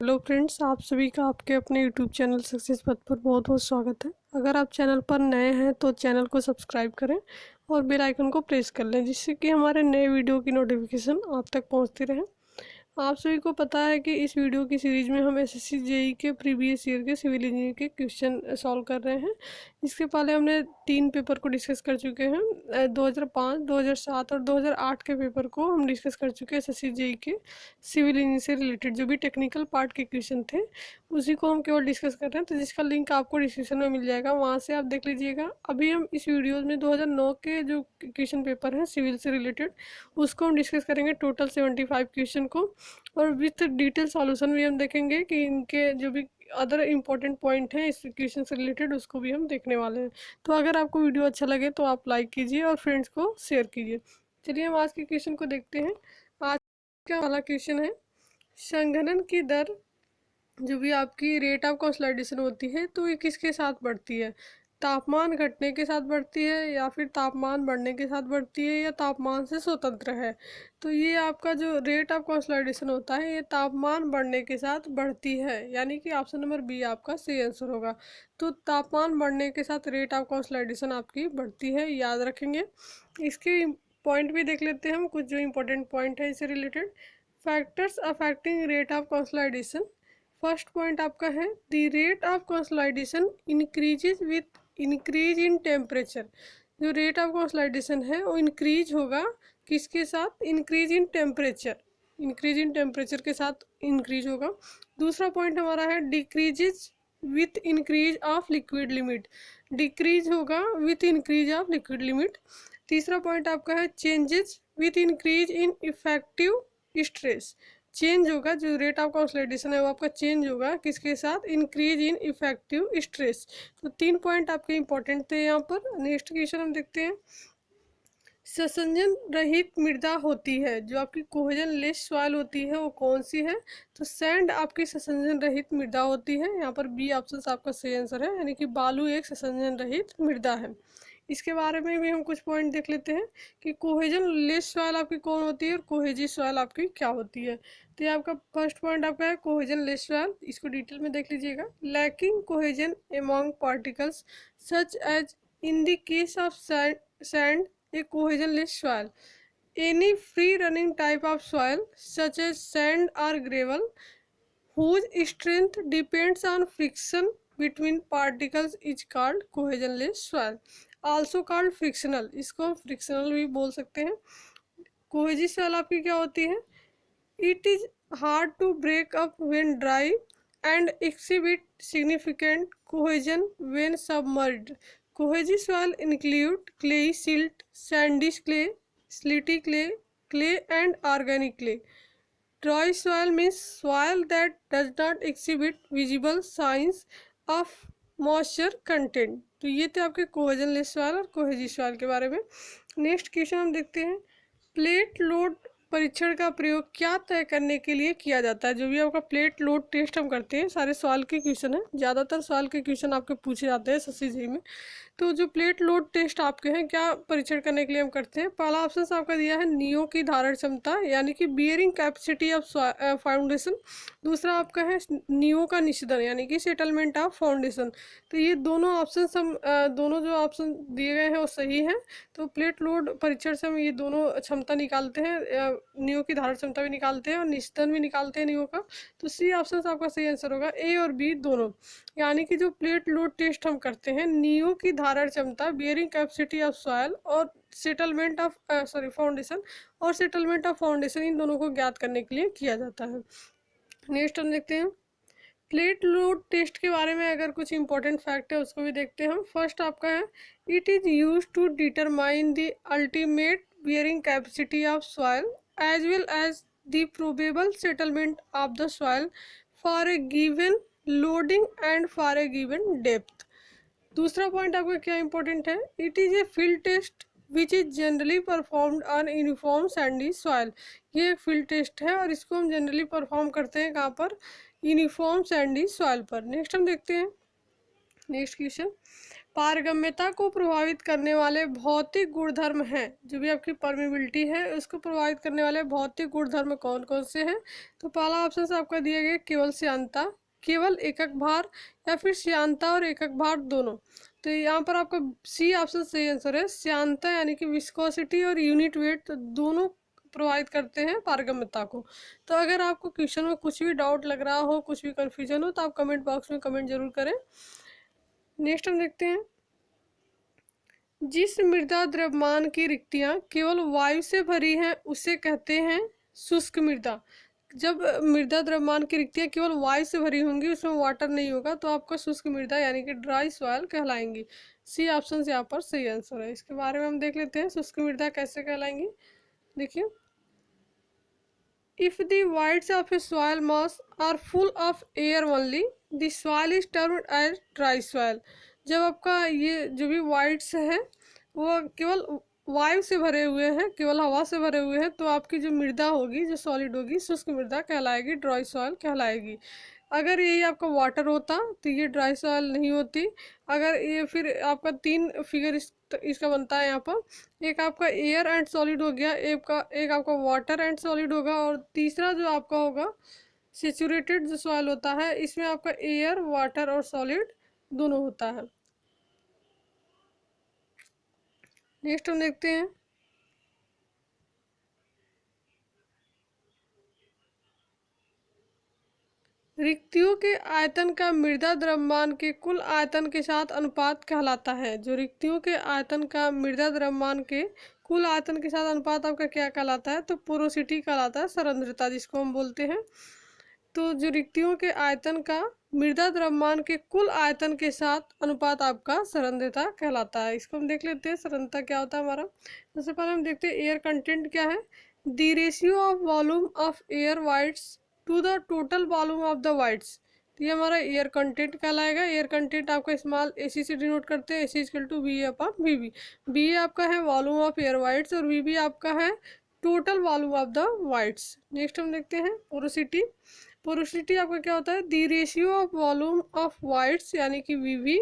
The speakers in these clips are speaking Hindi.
हेलो फ्रेंड्स, आप सभी का आपके अपने यूट्यूब चैनल सक्सेस पथ पर बहुत बहुत स्वागत है। अगर आप चैनल पर नए हैं तो चैनल को सब्सक्राइब करें और बेल आइकन को प्रेस कर लें, जिससे कि हमारे नए वीडियो की नोटिफिकेशन आप तक पहुंचती रहे। आप सभी को पता है कि इस वीडियो की सीरीज़ में हम एसएससी जेई के प्रीवियस ईयर के सिविल इंजीनियर के क्वेश्चन सॉल्व कर रहे हैं। इसके पहले हमने 3 पेपर को डिस्कस कर चुके हैं। 2005, 2007 और 2008 के पेपर को हम डिस्कस कर चुके हैं एसएससी जेई के सिविल इंजीनियर से रिलेटेड जो भी टेक्निकल पार्ट के क्वेश्चन थे, उसी को हम केवल डिस्कस कर रहे हैं। तो जिसका लिंक आपको डिस्क्रिप्शन में मिल जाएगा, वहाँ से आप देख लीजिएगा। अभी हम इस वीडियो में 2009 के जो क्वेश्चन पेपर हैं सिविल से रिलेटेड, उसको हम डिस्कस करेंगे, टोटल 75 क्वेश्चन को, और विथ डिटेल सॉल्यूशन भी हम देखेंगे कि इनके जो भी अदर इम्पोर्टेंट पॉइंट हैं इस क्वेश्चन से रिलेटेड, उसको भी हम देखने वाले हैं। तो अगर आपको वीडियो अच्छा लगे तो आप लाइक कीजिए और फ्रेंड्स को शेयर कीजिए। चलिए हम आज के क्वेश्चन को देखते हैं। आज का वाला क्वेश्चन है, संघनन की दर जो भी आपकी रेट ऑफ कंसोलिडेशन होती है तो ये किसके साथ बढ़ती है? तापमान घटने के साथ बढ़ती है, या फिर तापमान बढ़ने के साथ बढ़ती है, या तापमान से स्वतंत्र है? तो ये आपका जो रेट ऑफ कंसोलिडेशन होता है ये तापमान बढ़ने के साथ बढ़ती है, यानी कि ऑप्शन नंबर बी आपका सही आंसर होगा। तो तापमान बढ़ने के साथ रेट ऑफ कंसोलिडेशन आपकी बढ़ती है, याद रखेंगे। इसके पॉइंट भी देख लेते हैं हम, कुछ जो इंपॉर्टेंट पॉइंट है इससे related. Factors affecting rate of consolidation. First point आपका है, the rate of consolidation increases with increase in temperature. जो रेट ऑफ कंसोलिडेशन है वो इंक्रीज होगा किसके साथ? Increase in temperature, increase in temperature के साथ इंक्रीज होगा। दूसरा पॉइंट हमारा है, decreases with increase of liquid limit, decrease होगा with increase of liquid limit. तीसरा पॉइंट आपका है, changes with increase in effective stress, change होगा जो रेट ऑफ कंसोलिडेशन है वो आपका चेंज होगा किसके साथ? Increase in effective stress. तो 3 पॉइंट आपके इंपॉर्टेंट थे यहाँ पर। नेक्स्ट क्वेश्चन हम देखते हैं, ससंजन रहित मृदा होती है, जो आपकी कोहेजन लेस सॉइल होती है वो कौन सी है? तो सैंड आपकी ससंजन रहित मृदा होती है। यहाँ पर बी ऑप्शन आपका सही आंसर है, यानी कि बालू एक ससंजन रहित मृदा है। इसके बारे में भी हम कुछ पॉइंट देख लेते हैं कि कोहेजन लेस सॉइल आपकी कौन होती है और कोहेजी सॉइल आपकी क्या होती है। तो ये आपका फर्स्ट पॉइंट आपका है कोहेजन लेस सॉइल, इसको डिटेल में देख लीजिएगा। Lacking cohesion among particles such as in the case of sand a cohesionless soil, any free running type of soil such as sand or gravel whose strength depends on friction between particles is called cohesionless soil, also called frictional, इसको हम frictional भी बोल सकते हैं। कोहेजी soil आपकी क्या होती है? It is hard to break up when dry and exhibit significant cohesion when submerged. Cohesive soil include clayey silt, sandy clay, slitty clay, clay and organic clay. Dry soil means soil that does not exhibit visible signs of moisture content. तो ये थे आपके कोहेजनलेस सॉइल और कोहेजी सॉइल के बारे में। नेक्स्ट क्वेश्चन हम देखते हैं, प्लेट लोड परीक्षण का प्रयोग क्या तय करने के लिए किया जाता है? जो भी आपका प्लेट लोड टेस्ट हम करते हैं, सारे सवाल के क्वेश्चन है, ज़्यादातर सवाल के क्वेश्चन आपके पूछे जाते हैं एसएससी जेईई में। तो जो प्लेट लोड टेस्ट आपके हैं, क्या परीक्षण करने के लिए हम करते हैं? पहला ऑप्शन आपका दिया है नियो की धारण क्षमता, यानी कि बियरिंग कैपेसिटी ऑफ फाउंडेशन। दूसरा आपका है नियो का निषेधन, यानी कि सेटलमेंट ऑफ फाउंडेशन। तो ये दोनों ऑप्शन हम दोनों जो ऑप्शन दिए गए हैं वो सही हैं। तो प्लेट लोड परीक्षण से हम ये दोनों क्षमता निकालते हैं, नियो की धारण क्षमता भी निकालते हैं और निषेधन भी निकालते हैं नियो का। तो सी ऑप्शन आपका सही आंसर होगा, ए और बी दोनों। यानी कि जो प्लेट लोड टेस्ट हम करते हैं, नियो की धारण क्षमता, बियरिंग कैपेसिटी ऑफ सॉयल और सेटलमेंट ऑफ फाउंडेशन, और सेटलमेंट ऑफ फाउंडेशन, इन दोनों को ज्ञात करने के लिए किया जाता है। नेक्स्ट हम देखते हैं, प्लेट लोड टेस्ट के बारे में अगर कुछ इंपॉर्टेंट फैक्ट है उसको भी देखते हैं हम। फर्स्ट आपका है, it is use to determine the ultimate bearing capacity of soil as well as the probable settlement of the soil for a given loading and for a given depth. दूसरा पॉइंट आपका क्या इंपॉर्टेंट है, it is a field test which is generally performed on uniform sandy soil. ये एक फील्ड टेस्ट है और इसको हम जनरली परफॉर्म करते हैं कहाँ पर? यूनिफॉर्म सैंडी सॉइल पर। नेक्स्ट हम देखते हैं, नेक्स्ट क्वेश्चन, पारगम्यता को प्रभावित करने वाले भौतिक गुणधर्म हैं। जो भी आपकी परमेबिलिटी है उसको प्रभावित करने वाले भौतिक गुणधर्म कौन कौन से हैं? तो पहला ऑप्शन से आपका दिया गया केवल श्यानता, केवल एकक भार, या फिर श्यानता और एकक भार दोनों। तो यहाँ पर आपका सी ऑप्शन सही आंसर है। श्यानता यानी कि विस्कोसिटी और यूनिट वेट तो दोनों प्रभावित करते हैं पारगम्यता को। तो अगर आपको क्वेश्चन में कुछ भी डाउट लग रहा हो, कुछ भी कन्फ्यूजन हो, तो आप कमेंट बॉक्स में कमेंट जरूर करें। नेक्स्ट हम देखते हैं, जिस मृदा द्रव्यमान की रिक्तियां केवल वायु से भरी हैं उसे कहते हैं शुष्क मृदा। जब मृदा द्रव्यमान की रिक्तियां केवल वायु से भरी होंगी, उसमें वाटर नहीं होगा, तो आपका शुष्क मृदा यानी कि ड्राई सॉइल कहलाएंगी। सी ऑप्शन यहाँ पर सही आंसर है। इसके बारे में हम देख लेते हैं शुष्क मृदा कैसे कहलाएंगी। देखिए, if the whites of a soil mass are full of air only, the soil is termed as dry soil। जब आपका ये जो भी whites है वो केवल वायु से भरे हुए हैं, केवल हवा से भरे हुए हैं, तो आपकी जो मृदा होगी, जो सॉलिड होगी, शुष्क मृदा कहलाएगी, ड्राई सॉइल कहलाएगी। अगर यही आपका वाटर होता तो ये ड्राई सॉइल नहीं होती। अगर ये फिर आपका तीन फिगर इसका बनता है यहाँ पर, एक आपका एयर एंड सॉलिड हो गया, एक आपका वाटर एंड सॉलिड होगा, और तीसरा जो आपका होगा सेचुरेटेड जो सॉइल होता है, इसमें आपका एयर, वाटर और सॉलिड दोनों होता है। नेक्स्ट हम देखते हैं, रिक्तियों के आयतन का मृदा द्रव्यमान के कुल आयतन के साथ अनुपात कहलाता है। जो रिक्तियों के आयतन का मृदा द्रव्यमान के कुल आयतन के साथ अनुपात आपका क्या कहलाता है? तो पोरोसिटी कहलाता है, सरंध्रता जिसको हम बोलते हैं। तो जो रिक्तियों के आयतन का मृदा द्रव्यमान के कुल आयतन के साथ अनुपात आपका सरंध्रता कहलाता है। इसको हम देख लेते हैं सरंध्रता क्या होता है हमारा। सबसे पहले हम देखते हैं एयर कंटेंट क्या है। The ratio of volume of air voids to the total volume of the voids. तो ये हमारा एयर कंटेंट कहलाएगा। एयर कंटेंट आपका स्मॉल AC से डिनोट करते हैं। AC equal to VA upon VB। BA आपका है वॉल्यूम ऑफ एयर वाइट्स और VB आपका है total volume of the voids. Next हम देखते हैं पोरोसिटी। पोरोसिटी आपका क्या होता है? The ratio of volume of whites यानी कि VB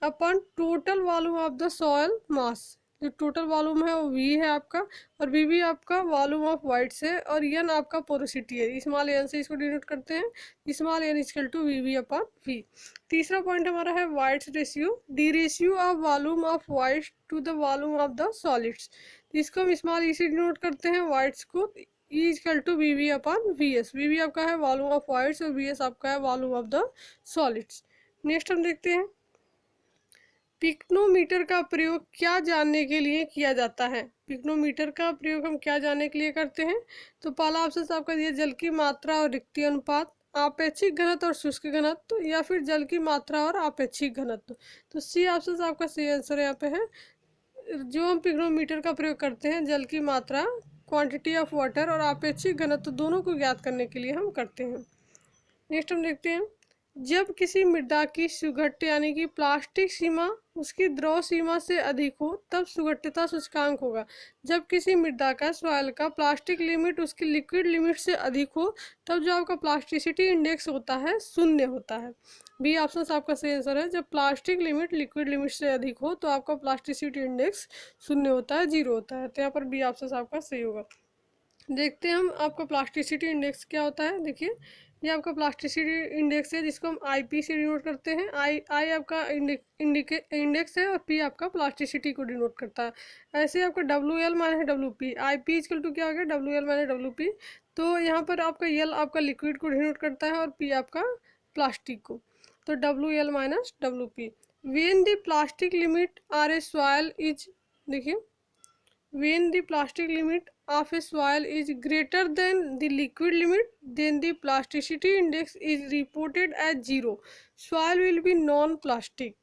upon total volume of the soil मास। जो टोटल वॉल्यूम है वो V है आपका, और VB आपका वॉल्यूम ऑफ वाइट्स है, और N आपका पोरोसिटी है। स्मॉल n से इसको डिनोट करते हैं। Small n equal to VB upon V। तीसरा पॉइंट हमारा है voids ratio. The ratio of volume of voids to the volume of the solids. इसको हम स्मॉल e से डिनोट करते हैं वाइट्स को। E equal to VB upon VS। VB आपका है वॉल्यूम ऑफ वाइट्स और VS आपका है volume of the solids. Next हम देखते हैं, पिक्नोमीटर का प्रयोग क्या जानने के लिए किया जाता है? पिक्नोमीटर का प्रयोग हम क्या जानने के लिए करते हैं? तो पहला ऑप्शन आपका दिया जल की मात्रा और रिक्ति अनुपात, आपेक्षिक घनत्व और शुष्क घनत्व, या फिर जल की मात्रा और आपेक्षिक घनत्व। तो सी ऑप्शन आपका सही आंसर यहाँ पे है। जो हम पिक्नोमीटर का प्रयोग करते हैं जल की मात्रा, क्वांटिटी ऑफ वाटर, और आपेक्षिक घनत्व दोनों को ज्ञात करने के लिए हम करते हैं। नेक्स्ट हम देखते हैं, जब किसी मृदा की सुघट्य यानी कि प्लास्टिक सीमा उसकी द्रव सीमा से अधिक हो तब सुघट्यता सूचकांक होगा। जब किसी मृदा का सॉइल का प्लास्टिक लिमिट उसकी लिक्विड लिमिट से अधिक हो तब जो आपका प्लास्टिसिटी इंडेक्स होता है 0 होता है। बी ऑप्शन आपका सही आंसर है। जब प्लास्टिक लिमिट लिक्विड लिमिट से अधिक हो तो आपका प्लास्टिसिटी इंडेक्स 0 होता है, 0 होता है। तो यहाँ पर बी ऑप्शन आपका सही होगा। देखते हैं हम आपका प्लास्टिसिटी इंडेक्स क्या होता है। देखिए, ये आपका प्लास्टिसिटी इंडेक्स है जिसको हम IP से डिनोट करते हैं। आई आपका इंडेक्स है और P आपका प्लास्टिसिटी को डिनोट करता है। ऐसे आपका WL minus WP, IP equal to क्या हो गया? WL minus WP। तो यहाँ पर आपका L आपका लिक्विड को डिनोट करता है और P आपका प्लास्टिक को, तो WL minus WP। When the plastic limit are a soil is, देखिए, when the plastic limit of a soil is greater than the liquid limit then the plasticity index is reported as 0। soil will be non plastic।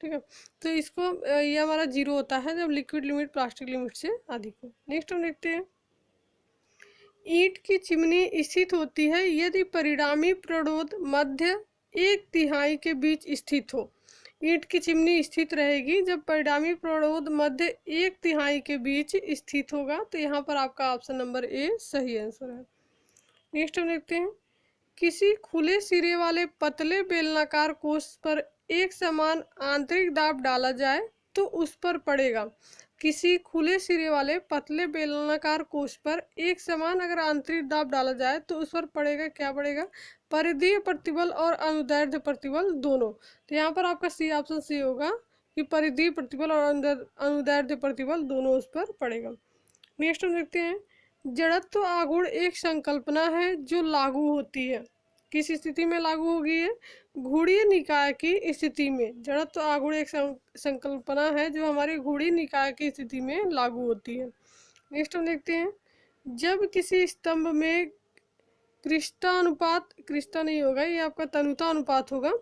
ठीक है, तो इसको ये हमारा 0 होता है जब लिक्विड लिमिट प्लास्टिक लिमिट से अधिक हो। नेक्स्ट हम देखते हैं, ईंट की चिमनी स्थित होती है यदि परिणामी प्रणोद मध्य 1/3 के बीच स्थित हो। ईंट की चिमनी स्थित रहेगी जब परिणामी प्रणोद मध्य 1/3 के बीच स्थित होगा। तो यहाँ पर आपका ऑप्शन नंबर A सही आंसर है। नेक्स्ट हम देखते हैं, किसी खुले सिरे वाले पतले बेलनाकार कोश पर एक समान आंतरिक दाब डाला जाए तो उस पर पड़ेगा। किसी खुले सिरे वाले पतले बेलनाकार कोश पर एक समान अगर आंतरिक दाब डाला जाए तो उस पर पड़ेगा, क्या पड़ेगा? परिधीय प्रतिबल और अनुदैर्ध्य प्रतिबल दोनों। तो यहाँ पर आपका सी ऑप्शन सी होगा कि परिधीय प्रतिबल और अनुदैर्ध्य प्रतिबल दोनों उस पर पड़ेगा। नेक्स्ट हम देखते हैं, जड़त्व आघूर्ण एक संकल्पना है जो लागू होती है। किस स्थिति में लागू होगी है? घूर्णी निकाय की स्थिति में। जड़त्व आघूर्ण एक संकल्पना है जो हमारी घूर्णी निकाय की स्थिति में लागू होती है। नेक्स्ट हम देखते हैं, जब किसी स्तंभ में क्रिस्टा नहीं होगा, ये आपका तनुता अनुपात होगा।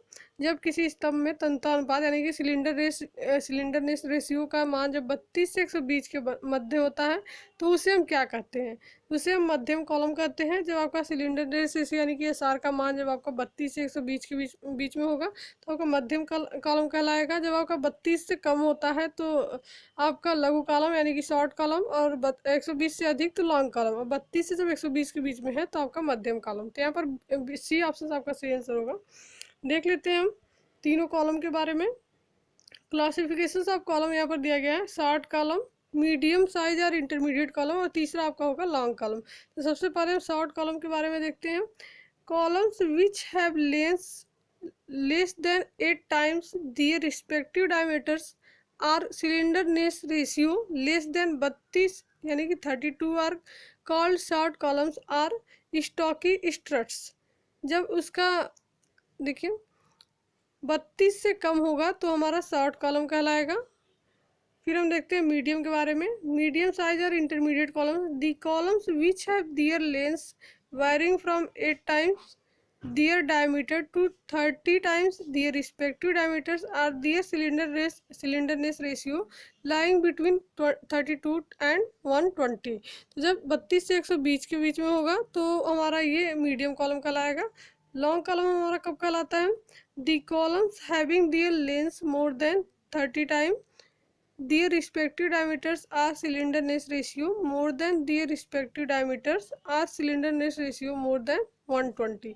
जब किसी स्तंभ में तनुता अनुपात यानी कि सिलेंडरनेस रेशियो का मान जब 32 से 120 के मध्य होता है तो उसे हम क्या कहते हैं? उसे हम मध्यम कॉलम कहते हैं। जब आपका सिलेंडरनेस रेशियो यानी कि एसआर का मान जब आपका 32 से 120 के बीच में होगा तो आपका मध्यम कॉलम कहलाएगा। जब आपका 32 से कम होता है तो आपका लघु कॉलम यानी कि शॉर्ट कॉलम, और 120 से अधिक तो लॉन्ग कॉलम, और 32 से जब 120 के बीच में है तो आपका मध्यम कॉलम। तो यहाँ पर सी ऑप्शन आपका सही आंसर होगा। देख लेते हैं हम तीनों कॉलम के बारे में। क्लासिफिकेशन ऑफ कॉलम यहाँ पर दिया गया है, शॉर्ट कॉलम, मीडियम साइज और इंटरमीडिएट कॉलम, और तीसरा आपका होगा लॉन्ग कॉलम। तो सबसे पहले हम शॉर्ट कॉलम के बारे में देखते हैं। Columns which have length less than 8 times their respective diameters or slenderness ratio less than 32 यानी कि 32 are called short columns or stocky struts. जब उसका देखिए 32 से कम होगा तो हमारा शॉर्ट कॉलम कहलाएगा। फिर हम देखते हैं मीडियम के बारे में। मीडियम साइज और intermediate column, the columns which have their length varying from 8 times their diameter to 30 times their respective diameters are their slenderness ratio lying between 32 and 120। तो जब 32 से 120 के बीच में होगा तो हमारा ये मीडियम कॉलम कहलाएगा। लॉन्ग कॉलम हमारा कब कहलाता है? The columns having their length more than 30 time their respective diameters are cylinderness ratio more than their respective diameters are cylinderness ratio more than 120।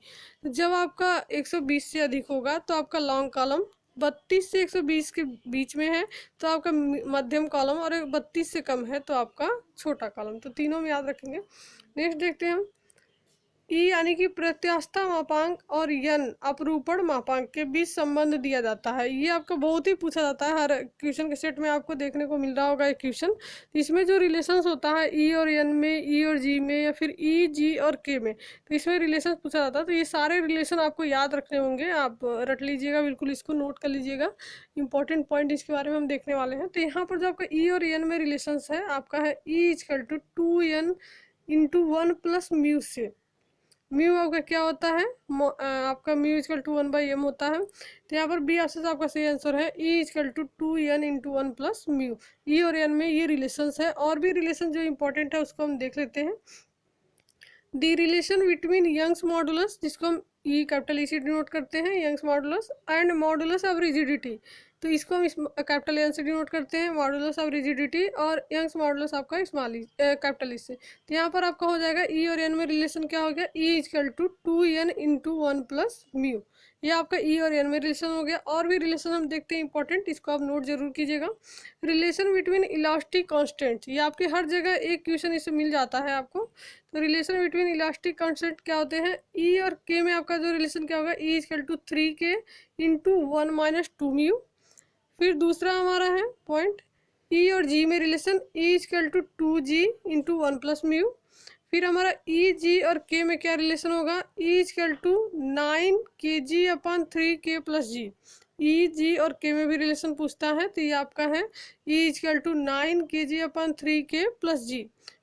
जब आपका 120 से अधिक होगा तो आपका लॉन्ग कॉलम, 32 से 120 के बीच में है तो आपका मध्यम कॉलम, और 32 से कम है तो आपका छोटा कॉलम। तो तीनों में याद रखेंगे। नेक्स्ट देखते हैं हम, ई यानी कि प्रत्यास्था मापांक और यन अपरूपण मापांक के बीच संबंध दिया जाता है। ये आपका बहुत ही पूछा जाता है, हर क्वेश्चन के सेट में आपको देखने को मिल रहा होगा एक क्वेश्चन। इसमें जो रिलेशंस होता है ई और एन में, ई और जी में, या फिर ई जी और के में, तो इसमें रिलेशन पूछा जाता है। तो ये सारे रिलेशन आपको याद रखने होंगे, आप रट लीजिएगा, बिल्कुल इसको नोट कर लीजिएगा। इंपॉर्टेंट पॉइंट इसके बारे में हम देखने वाले हैं। तो यहाँ पर जो आपका ई और एन में रिलेशंस है आपका है E is equal to 2n into 1 plus mu से। म्यू आपका क्या होता है? आपका म्यू इजकल टू 1/m होता है। तो यहाँ पर बी ऑप्शन आपका सही आंसर है, E is equal to 2n into 1 plus mu. E और एन में ये रिलेशंस है। और भी रिलेशन जो इंपॉर्टेंट है उसको हम देख लेते हैं। The relation between Young's modulus, जिसको हम ई कैपिटल ई से डिनोट करते हैं, Young's modulus, and modulus of rigidity, तो इसको हम कैपिटल एन से डिनोट करते हैं, मॉडुलस ऑफ रिजिडिटी, और यंग्स मॉडुलस आपका स्मॉल ई कैपिटल ई से। तो यहाँ पर आपका हो जाएगा ई और एन में रिलेशन क्या हो गया? E is equal to 2n into 1 plus mu. ये आपका ई और एन में रिलेशन हो गया। और भी रिलेशन हम देखते हैं इंपॉर्टेंट, इसको आप नोट जरूर कीजिएगा। रिलेशन बिटवीन इलास्टिक कांस्टेंट, ये आपके हर जगह एक क्वेश्चन इससे मिल जाता है आपको। तो रिलेशन बिटवीन इलास्टिक कांस्टेंट क्या होते हैं? ई और के में आपका जो रिलेशन क्या होगा? E is equal to 3k into 1 minus 2 mu. फिर दूसरा हमारा है पॉइंट ई और जी में relation, E is equal to 2g into 1 plus mu. फिर हमारा ई जी और के में क्या रिलेशन होगा? E is equal to 9kg upon 3k plus G. E G और के में भी रिलेशन पूछता है तो ये आपका है E is equal to 9kg upon 3k plus G.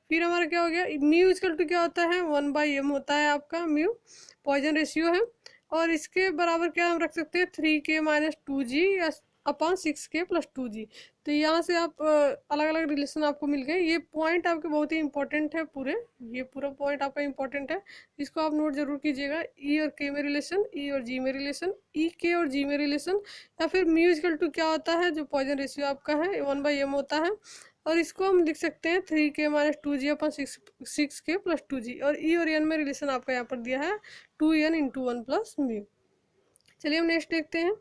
फिर हमारा क्या हो गया? म्यू इजकल टू क्या होता है? 1/m होता है आपका म्यू, पॉइजन रेशियो है। और इसके बराबर क्या हम रख सकते हैं? 3k माइनस 2g या अपॉन 6k प्लस 2g। तो यहाँ से आप अलग अलग रिलेशन आपको मिल गए। ये पॉइंट आपके बहुत ही इंपॉर्टेंट है पूरे, ये पूरा पॉइंट आपका इंपॉर्टेंट है, इसको आप नोट जरूर कीजिएगा। ई और के में रिलेशन, ई और जी में रिलेशन, ई के और जी में रिलेशन, या फिर म्यू इक्वल टू क्या होता है? जो पॉइजन रेशियो आपका है 1/m होता है। और इसको हम लिख सकते हैं 3k माइनस 2g अपन 6k प्लस 2g। और ई और एन में रिलेशन आपका यहाँ पर दिया है 2n इंटू 1 प्लस म्यू। चलिए हम नेक्स्ट देखते हैं।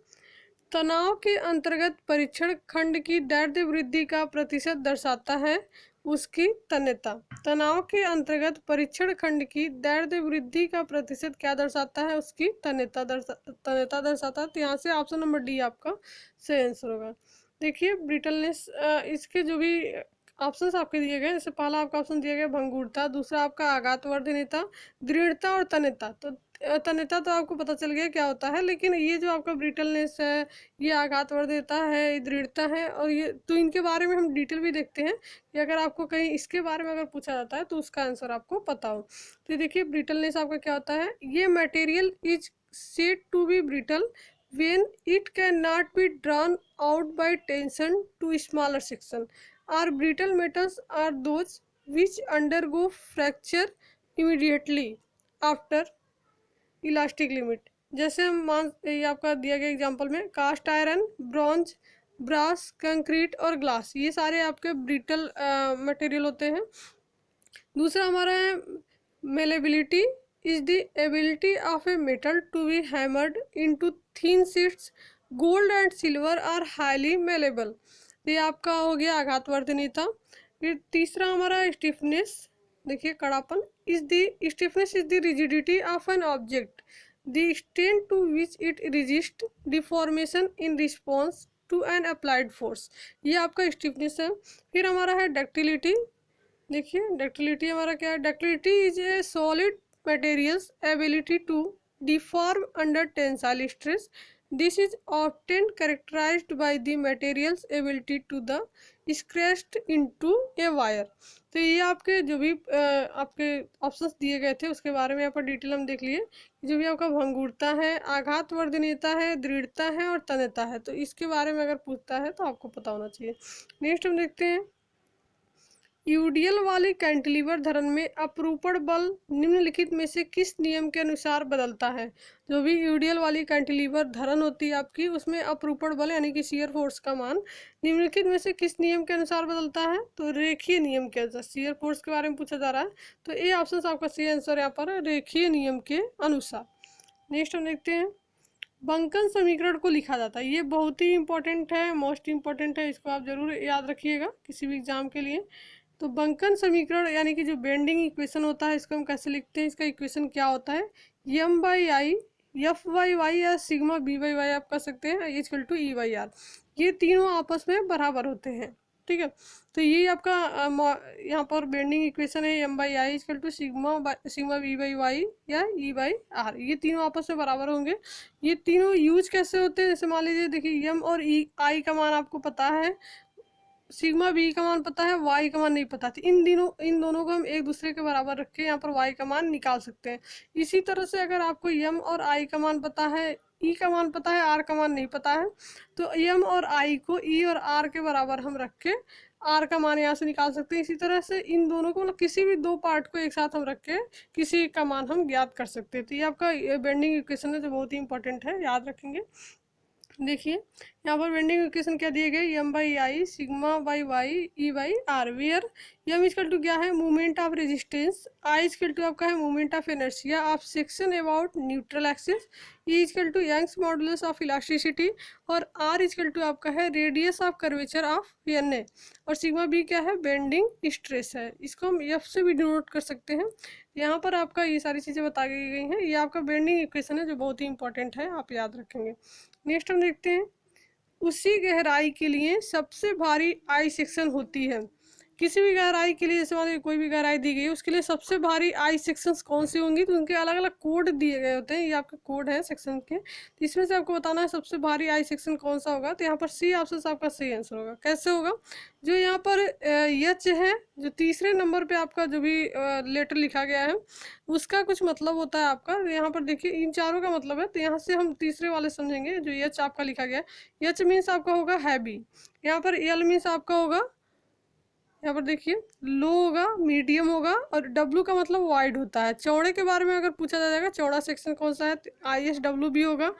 तनाव के अंतर्गत परीक्षण खंड की दर्द वृद्धि का प्रतिशत दर्शाता है उसकी तन्यता। तनाव के अंतर्गत परीक्षण खंड की दर्द वृद्धि का प्रतिशत क्या दर्शाता है? उसकी तन्यता दर्शाता है। तो यहाँ से ऑप्शन नंबर डी आपका सही आंसर होगा। देखिए ब्रिटलनेस, इसके जो भी ऑप्शंस आपके दिए गए, जैसे पहला आपका ऑप्शन दिया गया भंगुरता, दूसरा आपका आघातवर्धनीयता, दृढ़ता और तन्यता। तो तन्यता तो आपको पता चल गया क्या होता है, लेकिन ये जो आपका ब्रिटलनेस है, ये आघातवर्धनीयता है, ये दृढ़ता है, और ये तो इनके बारे में हम डिटेल भी देखते हैं कि अगर आपको कहीं इसके बारे में अगर पूछा जाता है तो उसका आंसर आपको पता हो। तो देखिए ब्रिटलनेस आपका क्या होता है, ये material is said to be brittle when it cannot be drawn out by tension to smaller section, or brittle metals are those which undergo fracture immediately after elastic limit. जैसे हम मान, ये आपका दिया गया एग्जांपल में cast iron, bronze, brass, concrete और ग्लास, ये सारे आपके ब्रिटल मटेरियल होते हैं। दूसरा हमारा है malleability is the ability of a metal to be hammered into thin sheets. Gold and silver are highly malleable. ये आपका हो गया आघातवर्धनीयता। फिर तीसरा हमारा स्टिफनेस, देखिए कड़ापन, is the stiffness is the rigidity of an object, the extent to which it resist deformation in response to an applied force. ये आपका स्टिफनेस है। फिर हमारा है डक्टिलिटी। देखिए डक्टिलिटी हमारा क्या है, ductility is a solid material's ability to deform under tensile stress. This is often characterized by the material's ability to the stretched into a wire. तो ये आपके जो भी आपके ऑप्शंस दिए गए थे उसके बारे में यहाँ पर डिटेल हम देख लिए। जो भी आपका भंगुरता है, आघातवर्धनीयता है, दृढ़ता है और तन्यता है, तो इसके बारे में अगर पूछता है तो आपको पता होना चाहिए। नेक्स्ट हम देखते हैं, यूडियल वाली कैंटिलीवर धरन में अपरूपण बल निम्नलिखित में से किस नियम के अनुसार बदलता है? जो भी यूडियल वाली कैंटिलीवर धरन होती है आपकी, उसमें अपरूपण बल यानी कि शियर फोर्स का मान निम्नलिखित में से किस नियम के अनुसार बदलता है? तो रेखीय नियम के अनुसार। शियर फोर्स के बारे में पूछा जा रहा है, तो ये ऑप्शन आपका सही आंसर यहाँ पर रेखीय नियम के अनुसार। नेक्स्ट हम देखते हैं, बंकन समीकरण को लिखा जाता है। ये बहुत ही इंपॉर्टेंट है, मोस्ट इंपॉर्टेंट है, इसको आप जरूर याद रखिएगा किसी भी एग्जाम के लिए। तो बंकन समीकरण यानी कि जो बेंडिंग इक्वेशन होता है, इसको हम कैसे लिखते हैं? इसका इक्वेशन क्या होता है, M by I F Y Y या सिग्मा बी बाई वाई आप कर सकते हैं equal to E by R. ये तीनों आपस में बराबर होते हैं, ठीक है। तो ये आपका यहाँ पर बेंडिंग इक्वेशन है, M by I equal to sigma B by Y या ई बाई आर। ये तीनों आपस में बराबर होंगे। ये तीनों यूज कैसे होते हैं? जैसे मान लीजिए, देखिए एम और ई आई का मान आपको पता है, सिग्मा बी का मान पता है, वाई का मान नहीं पता। तो इन दोनों को हम एक दूसरे के बराबर रख के यहाँ पर वाई का मान निकाल सकते हैं। इसी तरह से अगर आपको एम और आई का मान पता है, ई का मान पता है, आर का मान नहीं पता है, तो एम और आई को ई और आर के बराबर हम रख के आर का मान यहाँ से निकाल सकते हैं। इसी तरह से इन दोनों को, मतलब किसी भी दो पार्ट को एक साथ हम रख के किसी का मान हम ज्ञात कर सकते हैं। तो ये आपका बेंडिंग इक्वेशन है जो बहुत ही इंपॉर्टेंट है, याद रखेंगे। देखिए यहाँ पर बेंडिंग इक्वेशन क्या दिए गए, M by I sigma by Y E by R, where M equal to क्या है, moment of resistance, I equal to आपका है moment of inertia of section about neutral axis, E equal to Young's modulus of elasticity, और आर इक्वल टू आपका है radius of curvature of N A, और सिग्मा बी क्या है, बेंडिंग स्ट्रेस है। इसको हम एफ से भी डिनोट कर सकते हैं। यहाँ पर आपका ये सारी चीज़ें बता दी गई हैं। ये आपका बेंडिंग इक्वेशन है जो बहुत ही इंपॉर्टेंट है, आप याद रखेंगे। नेक्स्ट हम देखते हैं, उसी गहराई के लिए सबसे भारी आई सेक्शन होती है। किसी भी गहराई के लिए, जैसे मान लीजिए कोई भी गहराई दी गई है, उसके लिए सबसे भारी आई सेक्शंस कौन सी होंगी? तो उनके अलग अलग कोड दिए गए होते हैं, ये आपके कोड है सेक्शन के। तो इसमें से आपको बताना है सबसे भारी आई सेक्शन कौन सा होगा। तो यहाँ पर सी ऑप्शन आपका सही आंसर होगा। कैसे होगा? जो यहाँ पर एच है, जो तीसरे नंबर पर आपका जो भी लेटर लिखा गया है, उसका कुछ मतलब होता है आपका। यहाँ पर देखिए इन चारों का मतलब है, तो यहाँ से हम तीसरे वाले समझेंगे। जो एच आपका लिखा गया है, एच मीन्स आपका होगा हैवी। यहाँ पर एल मीन्स आपका होगा, यहाँ पर देखिए लो होगा, मीडियम होगा, और डब्लू का मतलब वाइड होता है। चौड़े के बारे में अगर पूछा जाएगा, चौड़ा सेक्शन कौन सा है, तो आई एस डब्ल्यू बी होगा।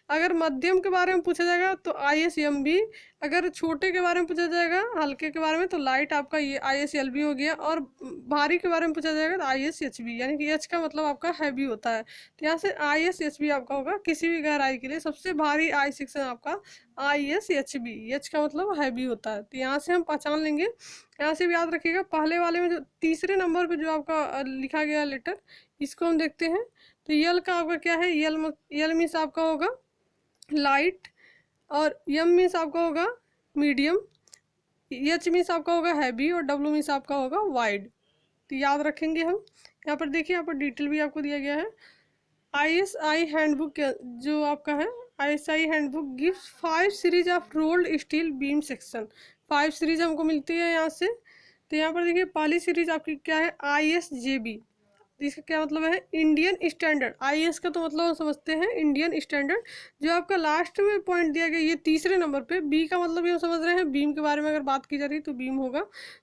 अगर मध्यम के बारे में पूछा जाएगा तो ISMB, अगर छोटे के बारे में पूछा जाएगा, हल्के के बारे में, तो लाइट आपका ये ISLB हो गया, और भारी के बारे में पूछा जाएगा तो ISHB, यानी कि H का मतलब आपका हैवी होता है, तो यहाँ से ISHB आपका होगा। किसी भी गहराई के लिए सबसे भारी आई सेक्शन आपका ISHB, H का मतलब हैवी होता है, तो यहाँ से हम पहचान लेंगे। यहाँ से भी याद रखिएगा, पहले वाले में जो तीसरे नंबर पे जो आपका लिखा गया लेटर, इसको हम देखते हैं। तो यल का आपका क्या है, यल मीन्स आपका होगा लाइट, और यम मीन्स आपका होगा मीडियम, एच मीन्स आपका होगा हैवी, और डब्ल्यू मीन्स आपका होगा वाइड। तो याद रखेंगे हम। यहाँ पर देखिए, यहाँ पर डिटेल भी आपको दिया गया है। ISI हैंडबुक जो आपका है, ISI handbook gives 5 series of rolled steel beam section, 5 series हमको मिलती है यहाँ से। तो यहाँ पर देखिए, पहली सीरीज आपकी क्या है, ISJB, इसका क्या मतलब है, इंडियन स्टैंडर्ड। IS का तो मतलब हम समझते हैं इंडियन स्टैंडर्ड। जो आपका लास्ट में पॉइंट दिया गया ये तीसरे नंबर पे, बी का मतलब भी हम समझ रहे हैं, बीम के बारे में अगर बात की जा रही है तो बीम होगा,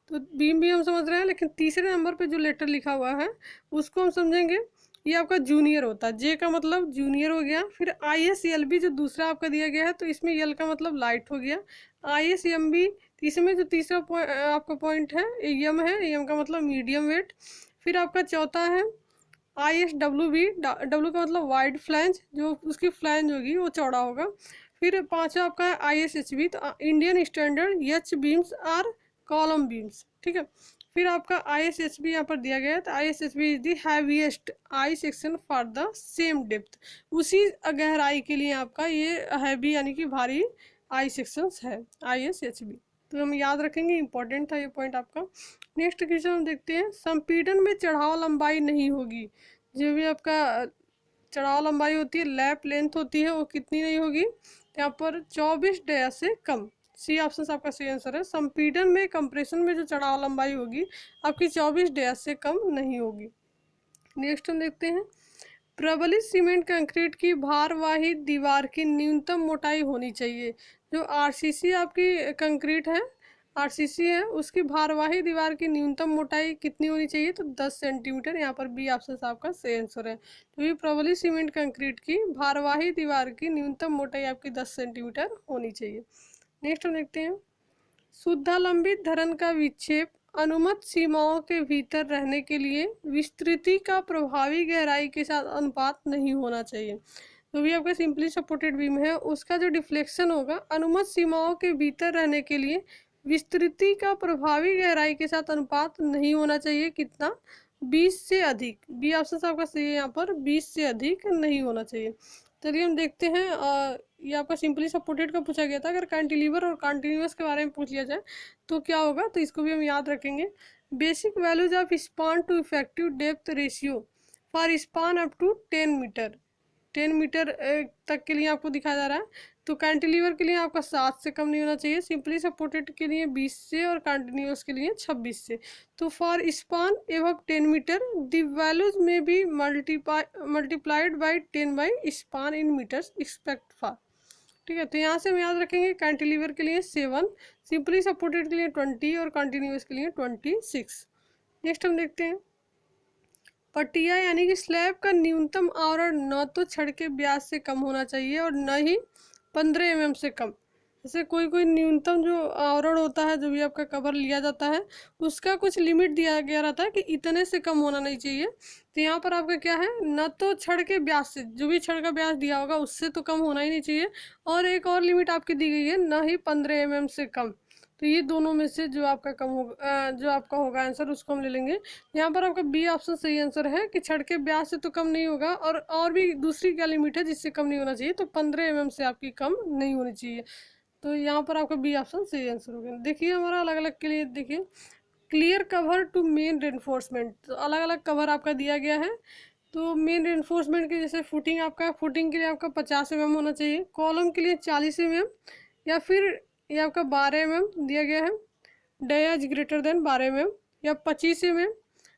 तो बीम भी हम समझ रहे हैं, लेकिन तीसरे नंबर पे जो लेटर लिखा हुआ है उसको हम समझेंगे, ये आपका जूनियर होता है, जे का मतलब जूनियर हो गया। फिर ISLB जो दूसरा आपका दिया गया है, तो इसमें यल का मतलब लाइट हो गया। ISMB, इसमें जो तीसरा आपका पॉइंट है, यम है, यम का मतलब मीडियम वेट। फिर आपका चौथा है ISWB, डब्ल्यू का मतलब वाइड फ्लैंज, जो उसकी फ्लैंज होगी वो चौड़ा होगा। फिर पांचवा आपका है ISHB, तो Indian standard H beams or column beams, ठीक है। फिर आपका ISHB यहाँ पर दिया गया है, तो ISHB is the heaviest I section for the same depth, उसी गहराई के लिए आपका ये हैवी यानी कि भारी आई सेक्शंस है ISHB। तो हम याद रखेंगे, इंपॉर्टेंट था ये पॉइंट आपका। नेक्स्ट क्वेश्चन हम देखते हैं, संपीड़न में चढ़ाव लंबाई नहीं होगी। जो भी आपका चढ़ाव लंबाई होती है, लैप लेंथ होती है, वो कितनी नहीं होगी, यहाँ पर 24 डेज से कम। सी ऑप्शन आपका सही आंसर है। संपीड़न में, कंप्रेशन में जो चढ़ाव लंबाई होगी आपकी 24 डेज से कम नहीं होगी। नेक्स्ट हम देखते हैं, प्रबलित सीमेंट कंक्रीट की भारवाही दीवार की न्यूनतम मोटाई होनी चाहिए। जो RCC आपकी कंक्रीट है, RCC है, उसकी भारवाही दीवार की न्यूनतम मोटाई कितनी होनी चाहिए, तो 10 सेंटीमीटर। यहाँ पर बी ऑप्शन आपका सही आंसर है। तो ये प्रबलित सीमेंट कंक्रीट की भारवाही दीवार की न्यूनतम मोटाई आपकी 10 सेंटीमीटर होनी चाहिए। नेक्स्ट हम देखते हैं, शुद्धालंबित धरण का विक्षेप अनुमत सीमाओं के भीतर रहने के लिए विस्तृति का प्रभावी गहराई के साथ अनुपात नहीं होना चाहिए। तो भी आपका सिंपली सपोर्टेड बीम है, उसका जो डिफ्लेक्शन होगा अनुमत सीमाओं के भीतर रहने के लिए विस्तृति का प्रभावी गहराई के साथ अनुपात नहीं होना चाहिए। कितना, 20 से अधिक। बी ऑप्शन आपका सही है, यहाँ पर 20 से अधिक नहीं होना चाहिए। चलिए हम देखते हैं, ये आपका सिंपली सपोर्टेड का पूछा गया था। अगर कैंटिलीवर और कंटिन्यूअस के बारे में पूछ लिया जाए तो क्या होगा, तो इसको भी हम याद रखेंगे। Basic values of span to effective depth ratio for span up to 10 metre, 10 metre तक के लिए आपको दिखाया जा रहा है। तो कैंटिलीवर के लिए आपका 7 से कम नहीं होना चाहिए, सिंपली सपोर्टेड के लिए 20 से, और कंटिन्यूअस के लिए 26 से। तो for span above 10 meter the values में be multiplied by 10 by span in meters expect for, ठीक है। तो यहाँ से हम याद रखेंगे, कैंटिलीवर के लिए 7, सिंपली सपोर्टेड के लिए 20, और कंटिन्यूअस के लिए 26। नेक्स्ट हम देखते हैं, पटिया यानी कि स्लैब का न्यूनतम आवरण न तो छड़ के व्यास से कम होना चाहिए और न ही 15 mm से कम। जैसे कोई कोई न्यूनतम जो आवरण होता है, जो भी आपका कवर लिया जाता है, उसका कुछ लिमिट दिया गया रहता है कि इतने से कम होना नहीं चाहिए। तो यहाँ पर आपका क्या है, न तो छड़ के व्यास से, जो भी छड़ का व्यास दिया होगा उससे तो कम होना ही नहीं चाहिए, और एक और लिमिट आपकी दी गई है, न ही 15 mm से कम। तो ये दोनों में से जो आपका कम होगा, जो आपका होगा आंसर, उसको हम ले लेंगे। यहाँ पर आपका बी ऑप्शन सही आंसर है कि छड़ के ब्याज से तो कम नहीं होगा, और भी दूसरी क्या लिमिट है जिससे कम नहीं होना चाहिए, तो 15 mm से आपकी कम नहीं होनी चाहिए। तो यहाँ पर आपका बी ऑप्शन सही आंसर होगा। देखिए हमारा अलग अलग के लिए देखिए, clear cover to main reinforcement, तो अलग अलग कवर आपका दिया गया है। तो मेन रेनफोर्समेंट के जैसे फुटिंग, आपका फुटिंग के लिए आपका 50 mm होना चाहिए, कॉलम के लिए 40 mm, या फिर ये आपका 12 mm दिया गया है, dia is greater than 12 mm, या 25 mm,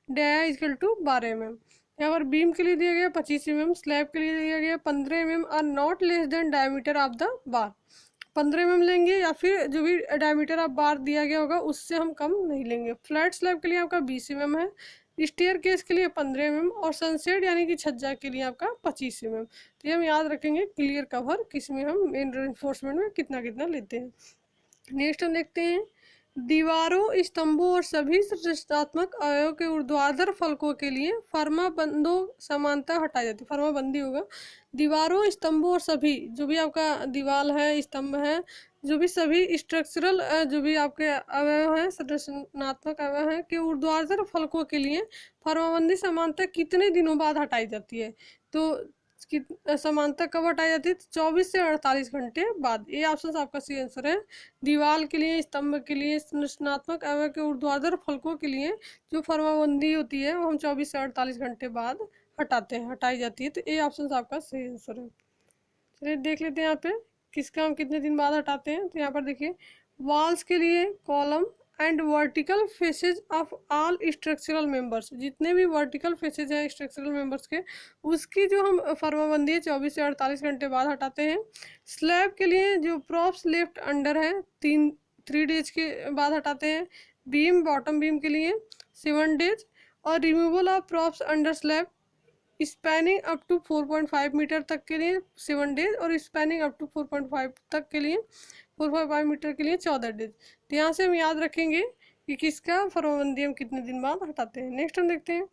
dia equal to 12 mm। यहाँ पर बीम के लिए दिया गया 25 mm, स्लैब के लिए दिया गया 15 mm, और not less than diameter of the bar, 15 mm लेंगे, या फिर जो भी डायमीटर ऑफ बार दिया गया होगा उससे हम कम नहीं लेंगे। फ्लैट स्लैब के लिए आपका 20 mm है, स्टेयर केस के लिए 15 mm और सनसेट यानी कि छज्जा के लिए आपका 25 mm। तो ये हम याद रखेंगे क्लियर कवर किसमें हम मेन रेनफोर्समेंट में कितना कितना लेते हैं। नेक्स्ट हम देखते हैं दीवारों, स्तंभों और सभी संरचनात्मक अवयव के ऊर्ध्वाधर फलकों के लिए फर्माबंदों समानता हटाई जाती है। फर्माबंदी होगा दीवारों, स्तंभों और सभी जो भी आपका दीवार है, स्तंभ है, जो भी सभी स्ट्रक्चरल जो भी आपके अवयव हैं, संरचनात्मक अवयव हैं के ऊर्ध्वाधर फलकों के लिए फर्माबंदी समानता कितने दिनों बाद हटाई जाती है। तो समानता कब हटाई जाती है? 24 से 48 घंटे बाद। ये ऑप्शन आपका सही आंसर है। दीवार के लिए, स्तंभ के लिए, संरचनात्मक अवयव के ऊर्ध्वाधर फलकों के लिए जो फर्माबंदी होती है वो हम 24 से 48 घंटे बाद हटाई जाती है। तो ये ऑप्शन आपका सही आंसर है। चलिए देख लेते हैं यहाँ पे किसका हम कितने दिन बाद हटाते हैं। तो यहाँ पर देखिए वॉल्स के लिए column and vertical faces of all structural members, जितने भी वर्टिकल फेसेज हैं स्ट्रक्चरल मेंबर्स के, उसकी जो हम फर्माबंदी है 24 से 48 घंटे बाद हटाते हैं। स्लैब के लिए जो प्रॉप्स लेफ्ट अंडर है 3 डेज के बाद हटाते हैं। बीम, बॉटम बीम के लिए 7 डेज। और removal of props under slab spanning up to 4.5 metre तक के लिए 7 डेज और स्पैनिंग अप टू 4.5 तक के लिए 4.5 मीटर के लिए 14 डेज। तो यहाँ से हम याद रखेंगे कि किसका फर्माबंदी हम कितने दिन बाद हटाते हैं। नेक्स्ट हम देखते हैं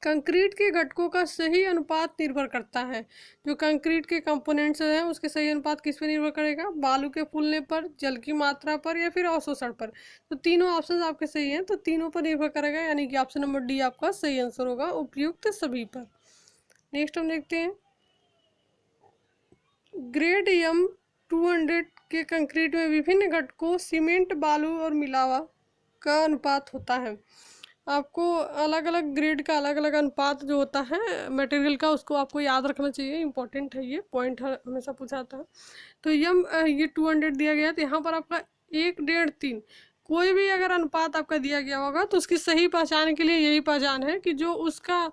कंक्रीट के घटकों का सही अनुपात निर्भर करता है। जो कंक्रीट के कंपोनेंट्स हैं उसके सही अनुपात किस पे निर्भर करेगा? बालू के फूलने पर, जल की मात्रा पर या फिर अवशोषण पर। तो तीनों ऑप्शन आपके सही हैं, तो तीनों पर निर्भर करेगा, यानी कि ऑप्शन नंबर डी आपका सही आंसर होगा, उपयुक्त सभी पर। नेक्स्ट हम देखते हैं ग्रेड एम 200 के कंक्रीट में विभिन्न घटकों सीमेंट, बालू और मिलावा का अनुपात होता है। आपको अलग अलग ग्रेड का अलग अलग अनुपात जो होता है मटेरियल का, उसको आपको याद रखना चाहिए, इंपॉर्टेंट है ये पॉइंट, हमेशा पूछा जाता है। तो ये 200 दिया गया है, तो यहाँ पर आपका 1, 1.5, 3 कोई भी अगर अनुपात आपका दिया गया होगा तो उसकी सही पहचान के लिए यही पहचान है कि जो उसका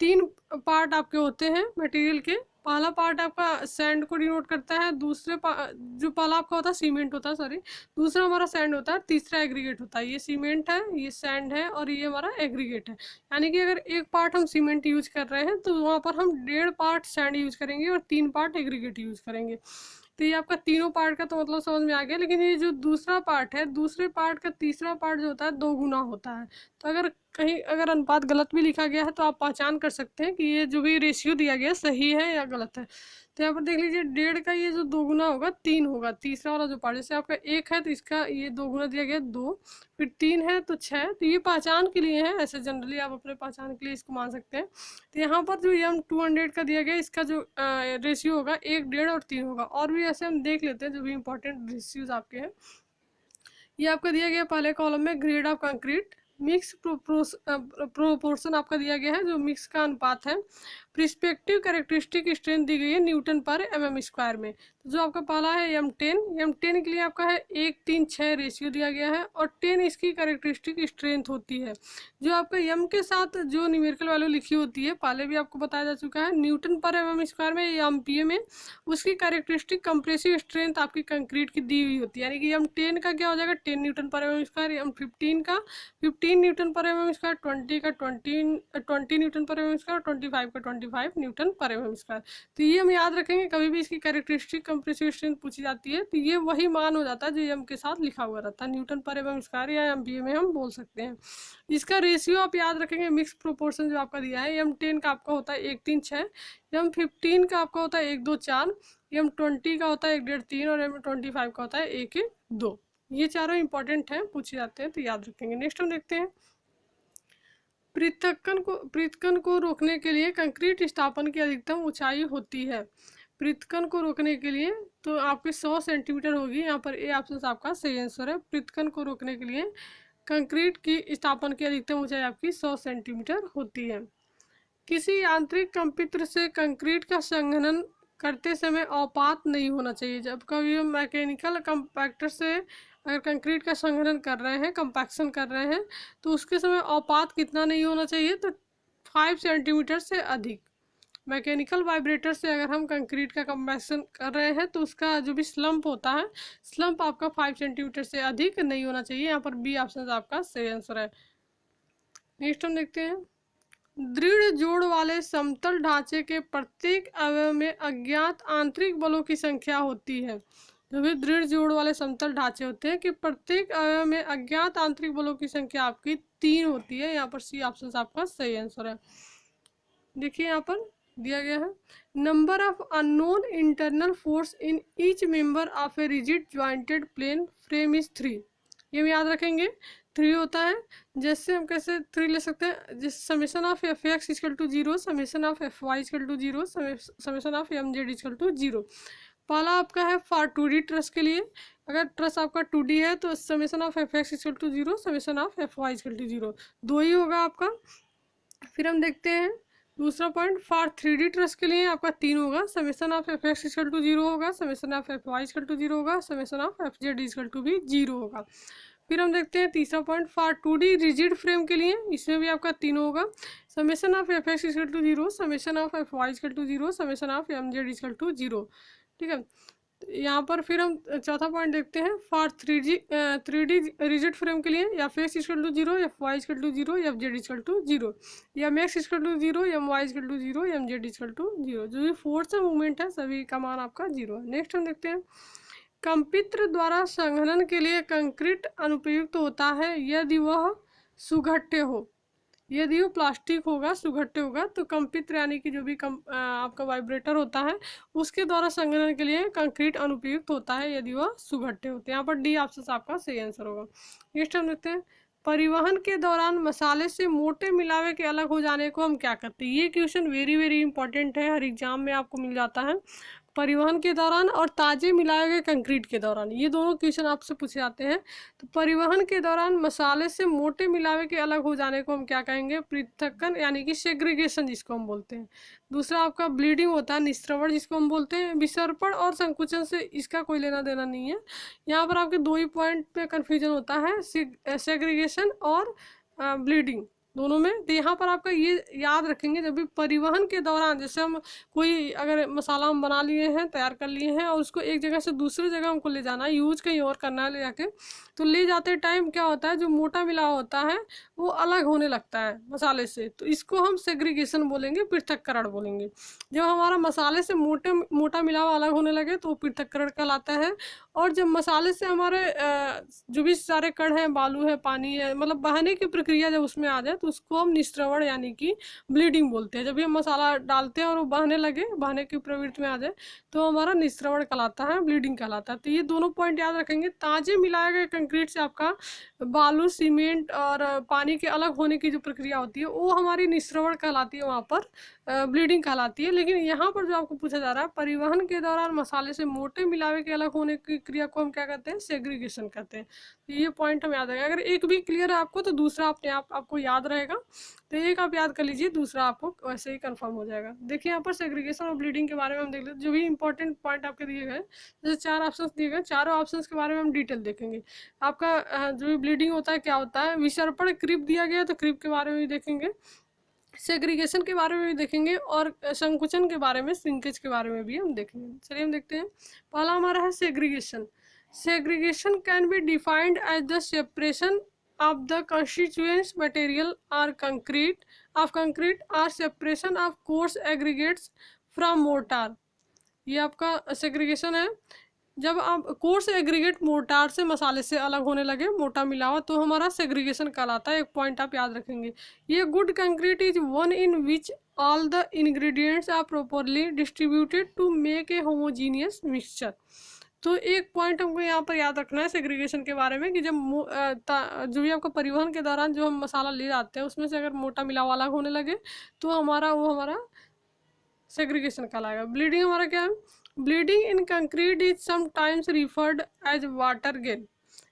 3 पार्ट आपके होते हैं मटेरियल के। पहला पार्ट आपका सैंड को डिनोट करता है, जो पहला आपका होता है सीमेंट होता है, सॉरी, दूसरा हमारा सैंड होता है, तीसरा एग्रीगेट होता है। ये सीमेंट है, ये सैंड है और ये हमारा एग्रीगेट है। यानी कि अगर एक पार्ट हम सीमेंट यूज कर रहे हैं तो वहाँ पर हम 1.5 पार्ट सैंड यूज करेंगे और 3 पार्ट एग्रीगेट यूज करेंगे। तो ये आपका तीनों पार्ट का तो मतलब समझ में आ गया। लेकिन ये जो दूसरा पार्ट है, दूसरे पार्ट का तीसरा पार्ट जो होता है 2 गुना होता है। तो अगर अनुपात गलत भी लिखा गया है तो आप पहचान कर सकते हैं कि ये जो भी रेशियो दिया गया सही है या गलत है। तो यहाँ पर देख लीजिए 1.5 का ये जो 2 गुना होगा 3 होगा, तीसरा वाला जो पार्ट, जैसे आपका 1 है तो इसका ये 2 गुना दिया गया 2, फिर 3 है तो 6। तो ये पहचान के लिए है, ऐसे जनरली आप अपने पहचान के लिए इसको मान सकते हैं। तो यहाँ पर जो एम 200 का दिया गया इसका जो रेशियो होगा 1, 1.5 और 3 होगा। और भी ऐसे हम देख लेते हैं जो भी इंपॉर्टेंट रेशियोज आपके हैं। ये आपका दिया गया पहले कॉलम में grade of concrete, mix proportion आपका दिया गया है, जो मिक्स का अनुपात है। प्रिस्पेक्टिव कैरेक्टरिस्टिक स्ट्रेंथ दी गई है न्यूटन पर mm² में। तो जो आपका पहला है M10 के लिए आपका है 1, 3, 6 रेशियो दिया गया है और 10 इसकी कैरेक्टरिस्टिक स्ट्रेंथ होती है। जो आपका M के साथ जो न्यूमेरिकल वैल्यू लिखी होती है, पहले भी आपको बताया जा चुका है, न्यूटन पर mm² में या MPa में, उसकी कैरेक्टरिस्टिक कंप्रेसिव स्ट्रेंथ आपकी कंक्रीट की दी हुई होती है। यानी कि M10 का क्या हो जाएगा 10 न्यूटन पर mm², M15 का 15 न्यूटन पर mm², 20 का 20 न्यूटन पर mm², 25 का 25 न्यूटन पर mm²। तो ये हम याद रखेंगे, कभी भी इसकी कैरेक्टरिस्टिक कंप्रेसिव स्ट्रेंथ पूछी जाती है तो ये वही मान हो जाता है जो एम के साथ लिखा हुआ रहता है, न्यूटन पर mm² या MPa में हम बोल सकते हैं। इसका रेशियो आप याद रखेंगे, मिक्स प्रोपोर्शन जो आपका दिया है, M10 का आपका होता है 1, 3, 6, M15 का आपका होता है 1, 2, 4, M20 का होता है 1, 1.5, 3 और M25 का होता है 1, 1, 2। ये चारों इंपॉर्टेंट हैं, पूछे जाते हैं तो याद रखेंगे। नेक्स्ट हम देखते हैं पृथक्कन को रोकने के लिए कंक्रीट स्थापन की अधिकतम ऊंचाई होती है। पृथक्कन को रोकने के लिए तो आपकी 100 सेंटीमीटर होगी। यहाँ पर ए ऑप्शन आपका सही आंसर है। पृथक्कन को रोकने के लिए कंक्रीट की स्थापन की अधिकतम ऊंचाई आपकी 100 सेंटीमीटर होती है। किसी यांत्रिक कंपित्र से कंक्रीट का संघनन करते समय औपात नहीं होना चाहिए। जब कभी हम मैकेनिकल कंपैक्टर से अगर कंक्रीट का संघनन कर रहे हैं, कंपैक्शन कर रहे हैं, तो उसके समय औपात कितना नहीं होना चाहिए? तो 5 सेंटीमीटर से अधिक। मैकेनिकल वाइब्रेटर से अगर हम कंक्रीट का कंपैक्शन कर रहे हैं तो उसका जो भी स्लम्प होता है, स्लम्प आपका 5 सेंटीमीटर से अधिक नहीं होना चाहिए। यहाँ पर बी ऑप्शन आपका सही आंसर है। नेक्स्ट हम देखते हैं, दृढ़ जोड़ वाले समतल ढांचे के प्रत्येक अवयव में अज्ञात आंतरिक बलों की संख्या होती है। जो भी दृढ़ जोड़ वाले समतल ढांचे होते हैं कि प्रत्येक अवयव में अज्ञात आंतरिक बलों की संख्या आपकी 3 होती है। यहाँ पर सी ऑप्शन आपका सही आंसर है। देखिए यहाँ पर दिया गया है, number of unknown internal force in each member of a rigid jointed plane frame is 3। ये भी याद रखेंगे, 3 होता है। जैसे हम कैसे 3 ले सकते हैं, जिस summation of F X equal to 0, summation of F Y equal to 0, summation of M Z equal to 0। पहला आपका है फॉर 2D ट्रस के लिए, अगर ट्रस आपका 2D है तो summation of F X equal to 0, summation of F Y equal to 0, 2 ही होगा आपका। फिर हम देखते हैं दूसरा पॉइंट, फॉर 3D ट्रस के लिए आपका 3 होगा, summation of F X equal to 0 होगा, summation of F Y equal to 0 होगा, summation of F Z equal to भी 0 होगा। फिर हम देखते हैं तीसरा point, for 2D rigid frame के लिए, इसमें भी आपका 3 होगा, summation of F X equal to 0, summation of F Y equal to 0, summation of M Z equal to 0। ठीक है, यहाँ पर फिर हम चौथा पॉइंट देखते हैं, फॉर 3D रिजिड फ्रेम के लिए F X equal to 0, F Y equal to 0, F Z equal to 0, M X equal to 0, M Y equal to 0, M Z equal to 0। जो भी फोर्स है मूवमेंट है सभी का मान आपका 0 है। नेक्स्ट हम देखते हैं, कंपित्र द्वारा संघनन के लिए कंक्रीट अनुपयुक्त होता है यदि वह सुघट्य हो। यदि वो प्लास्टिक होगा, सुघट्य होगा, तो कंपित्र यानी कि जो भी आपका वाइब्रेटर होता है उसके द्वारा संघनन के लिए कंक्रीट अनुपयुक्त होता है यदि वह सुघट्य होते हैं। यहाँ पर डी ऑप्शन आपका सही आंसर होगा। नेक्स्ट हम देखते हैं, परिवहन के दौरान मसाले से मोटे मिलावे के अलग हो जाने को हम क्या करते हैं। ये क्वेश्चन वेरी वेरी इंपॉर्टेंट है, हर एग्जाम में आपको मिल जाता है। परिवहन के दौरान और ताजे मिलाए गए कंक्रीट के दौरान, ये दोनों क्वेश्चन आपसे पूछे जाते हैं। तो परिवहन के दौरान मसाले से मोटे मिलावे के अलग हो जाने को हम क्या कहेंगे, पृथक्करण यानी कि सेग्रीगेशन जिसको हम बोलते हैं। दूसरा आपका ब्लीडिंग होता है, निस्त्रवण जिसको हम बोलते हैं। विसर्पण और संकुचन से इसका कोई लेना देना नहीं है। यहाँ पर आपके 2 ही पॉइंट पे कन्फ्यूजन होता है, सेग्रीगेशन और ब्लीडिंग दोनों में। तो यहाँ पर आपका ये याद रखेंगे, जब भी परिवहन के दौरान, जैसे हम कोई अगर मसाला हम बना लिए हैं, तैयार कर लिए हैं और उसको एक जगह से दूसरी जगह हमको ले जाना है, यूज कहीं और करना है ले जाके, तो ले जाते टाइम क्या होता है, जो मोटा मिला होता है वो अलग होने लगता है मसाले से, तो इसको हम सेग्रीगेशन बोलेंगे, पृथक्करण बोलेंगे। जब हमारा मसाले से मोटा मिलाव अलग होने लगे तो वो पृथक्करण कहलाता है। और जब मसाले से हमारे जो भी सारे कण हैं, बालू है, पानी है, मतलब बहने की प्रक्रिया जब उसमें आ जाए तो उसको हम निस्त्रवण यानी कि ब्लीडिंग बोलते हैं। जब भी हम मसाला डालते हैं और वो बहने लगे, बहने की प्रवृत्ति में आ जाए तो हमारा निस्त्रवण कहलाता है, ब्लीडिंग कहलाता है। तो ये दोनों पॉइंट याद रखेंगे। ताजे मिलाए गए कंक्रीट से आपका बालू, सीमेंट और पानी के अलग होने की जो प्रक्रिया होती है वो हमारी निस्त्रवण कहलाती है, वहाँ पर ब्लीडिंग कहलाती है। लेकिन यहाँ पर जो आपको पूछा जा रहा है, परिवहन के दौरान मसाले से मोटे मिलावे के अलग होने की क्रिया को हम क्या कहते हैं, सेग्रीगेशन कहते हैं। तो ये पॉइंट हम याद रखेंगे। अगर एक भी क्लियर है आपको तो दूसरा अपने आप आपको याद रहेगा। तो एक आप याद कर लीजिए, दूसरा आपको वैसे ही कंफर्म हो जाएगा। देखिए यहाँ पर सेग्रीगेशन और ब्लीडिंग के बारे में हम देख लेते, जो भी इंपॉर्टेंट पॉइंट आपके दिए गए, जैसे 4 ऑप्शन दिए गए, चारों ऑप्शन के बारे में हम डिटेल देखेंगे। आपका जो भी ब्लीडिंग होता है क्या होता है, विसर्पण क्रीप दिया गया तो क्रीप के बारे में भी देखेंगे, सेग्रीगेशन के बारे में भी देखेंगे और संकुचन के बारे में, श्रिंकेज के बारे में भी हम देखेंगे। चलिए हम देखते हैं। पहला हमारा है segregation. Segregation can be defined as the separation of the constituent material or concrete or separation of coarse aggregates from mortar। ये आपका सेग्रीगेशन है। जब आप कोर्स एग्रीगेट मोर्टार से, मसाले से अलग होने लगे, मोटा मिलावा, तो हमारा सेग्रीगेशन कहलाता है। एक पॉइंट आप याद रखेंगे, ये good concrete is one in which all the ingredients are properly distributed to make a homogeneous mixture. तो एक पॉइंट हमको यहाँ पर याद रखना है सेग्रीगेशन के बारे में, कि जब जो भी आपका परिवहन के दौरान जो हम मसाला ले जाते हैं उसमें से अगर मोटा मिलावा अलग होने लगे तो हमारा सेग्रीगेशन कहलाएगा। ब्लीडिंग हमारा क्या है, bleeding in concrete is sometimes referred as water gain.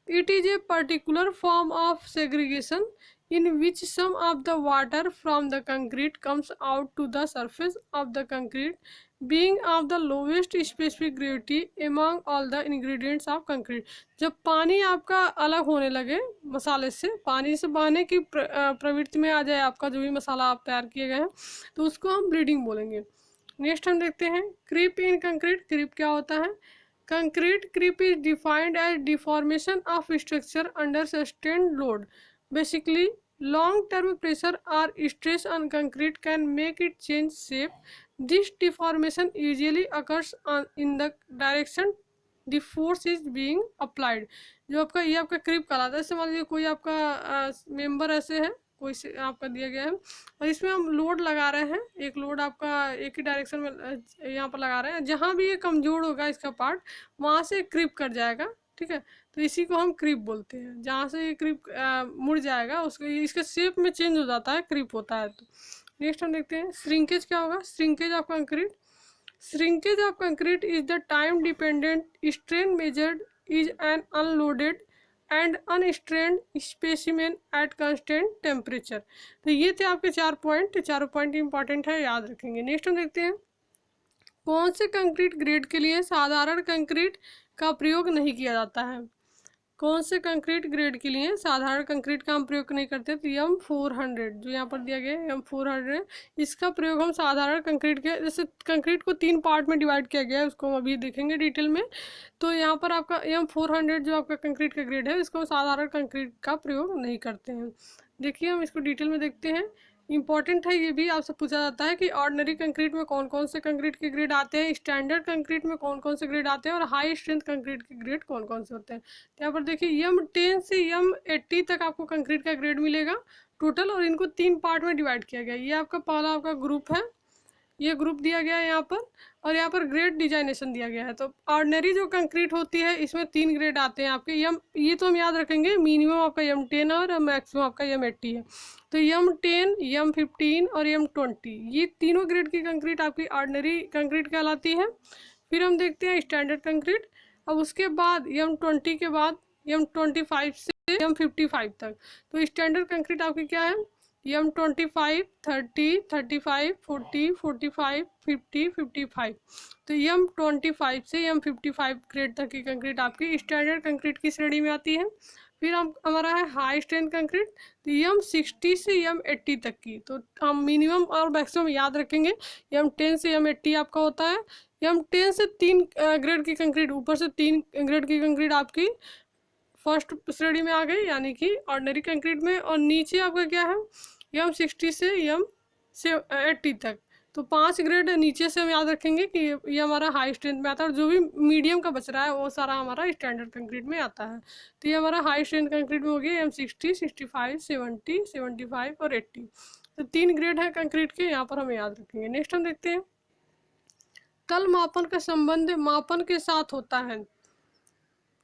It is a particular form of segregation in which some of the water from the concrete comes out to the surface of the concrete being of the lowest specific gravity among all the ingredients of concrete। जब पानी आपका अलग होने लगे मसाले से, पानी से बहने की प्रवृत्ति में आ जाए आपका जो भी मसाला आप तैयार किए गए हैं, तो उसको हम ब्लीडिंग बोलेंगे। नेक्स्ट हम देखते हैं क्रीप इन कंक्रीट। क्रीप क्या होता है, concrete creep is defined as deformation of structure under sustained load. Basically Long term pressure or stress on concrete can make it change shape. This deformation usually occurs in the direction the force is being applied. जो आपका ये आपका क्रिप कहलाता है। जैसे मान लीजिए कोई आपका मेंबर ऐसे है, कोई आपका दिया गया है और इसमें हम लोड लगा रहे हैं, एक लोड आपका एक ही डायरेक्शन में यहाँ पर लगा रहे हैं। जहाँ भी ये कमजोर होगा इसका पार्ट, वहाँ से क्रिप कट जाएगा, ठीक है। तो इसी को हम क्रीप बोलते हैं। जहाँ से ये क्रीप मुड़ जाएगा उसके इसके शेप में चेंज हो जाता है, क्रीप होता है। तो नेक्स्ट हम देखते हैं श्रिंकेज क्या होगा। Shrinkage of concrete, shrinkage of concrete is the time dependent strain measured is an unloaded and unstrained specimen at constant temperature. तो ये थे आपके 4 पॉइंट, चारों पॉइंट इंपॉर्टेंट है, याद रखेंगे। नेक्स्ट हम देखते हैं कौन से कंक्रीट ग्रेड के लिए साधारण कंक्रीट का प्रयोग नहीं किया जाता है। कौन से कंक्रीट ग्रेड के लिए साधारण कंक्रीट का हम प्रयोग नहीं करते। तो M400 जो यहाँ पर दिया गया है M400, इसका प्रयोग हम साधारण कंक्रीट के, जैसे कंक्रीट को 3 पार्ट में डिवाइड किया गया है, उसको हम अभी देखेंगे डिटेल में। तो यहाँ पर आपका M400 जो आपका कंक्रीट का ग्रेड है, इसको साधारण कंक्रीट का प्रयोग नहीं करते हैं। देखिए हम इसको डिटेल में देखते हैं। इंपॉर्टेंट है, ये भी आपसे पूछा जाता है कि ऑर्डिनरी कंक्रीट में कौन कौन से कंक्रीट के ग्रेड आते हैं, स्टैंडर्ड कंक्रीट में कौन कौन से ग्रेड आते हैं और हाई स्ट्रेंथ कंक्रीट के ग्रेड कौन कौन से होते हैं। तो यहाँ पर देखिए M10 से M80 तक आपको कंक्रीट का ग्रेड मिलेगा टोटल, और इनको 3 पार्ट में डिवाइड किया गया है। ये आपका पहला आपका ग्रुप है, ये ग्रुप दिया गया है यहाँ पर, और यहाँ पर ग्रेड डिजाइनेशन दिया गया है। तो ऑर्डिनरी जो कंक्रीट होती है इसमें 3 ग्रेड आते हैं आपके। ये तो हम याद रखेंगे, मिनिमम आपका M10 और मैक्सिमम आपका M80 है। तो M10, M15 और M20, ये तीनों ग्रेड की कंक्रीट आपकी ऑर्डिनरी कंक्रीट कहलाती है। फिर हम देखते हैं स्टैंडर्ड कंक्रीट। अब उसके बाद M20 के बाद M25 से M55 तक। तो स्टैंडर्ड कंक्रीट आपकी क्या है, M25, 30, 35, 40, 45, 50, 55। तो M25 से M55 ग्रेड तक की कंक्रीट आपकी स्टैंडर्ड कंक्रीट की श्रेणी में आती है। फिर हम हमारा है हाई स्ट्रेंथ कंक्रीट, तो M60 से M80 तक की। तो हम मिनिमम और मैक्सिमम याद रखेंगे। M10 से M80 आपका होता है। M10 से 3 ग्रेड की कंक्रीट, ऊपर से 3 ग्रेड की कंक्रीट आपकी फर्स्ट श्रेणी में आ गई, यानी कि ऑर्डिनरी कंक्रीट में। और नीचे आपका क्या है, M60 से M80 तक। तो 5 ग्रेड नीचे से हम याद रखेंगे कि ये हमारा हाई स्ट्रेंथ में आता है, और जो भी मीडियम का बच रहा है वो सारा हमारा स्टैंडर्ड कंक्रीट में आता है। तो ये हमारा हाई स्ट्रेंथ कंक्रीट में हो गया M60, 65, 70, 75 और 80। तो 3 ग्रेड है कंक्रीट के, यहाँ पर हम याद रखेंगे। नेक्स्ट हम देखते हैं तल मापन का संबंध मापन के साथ होता है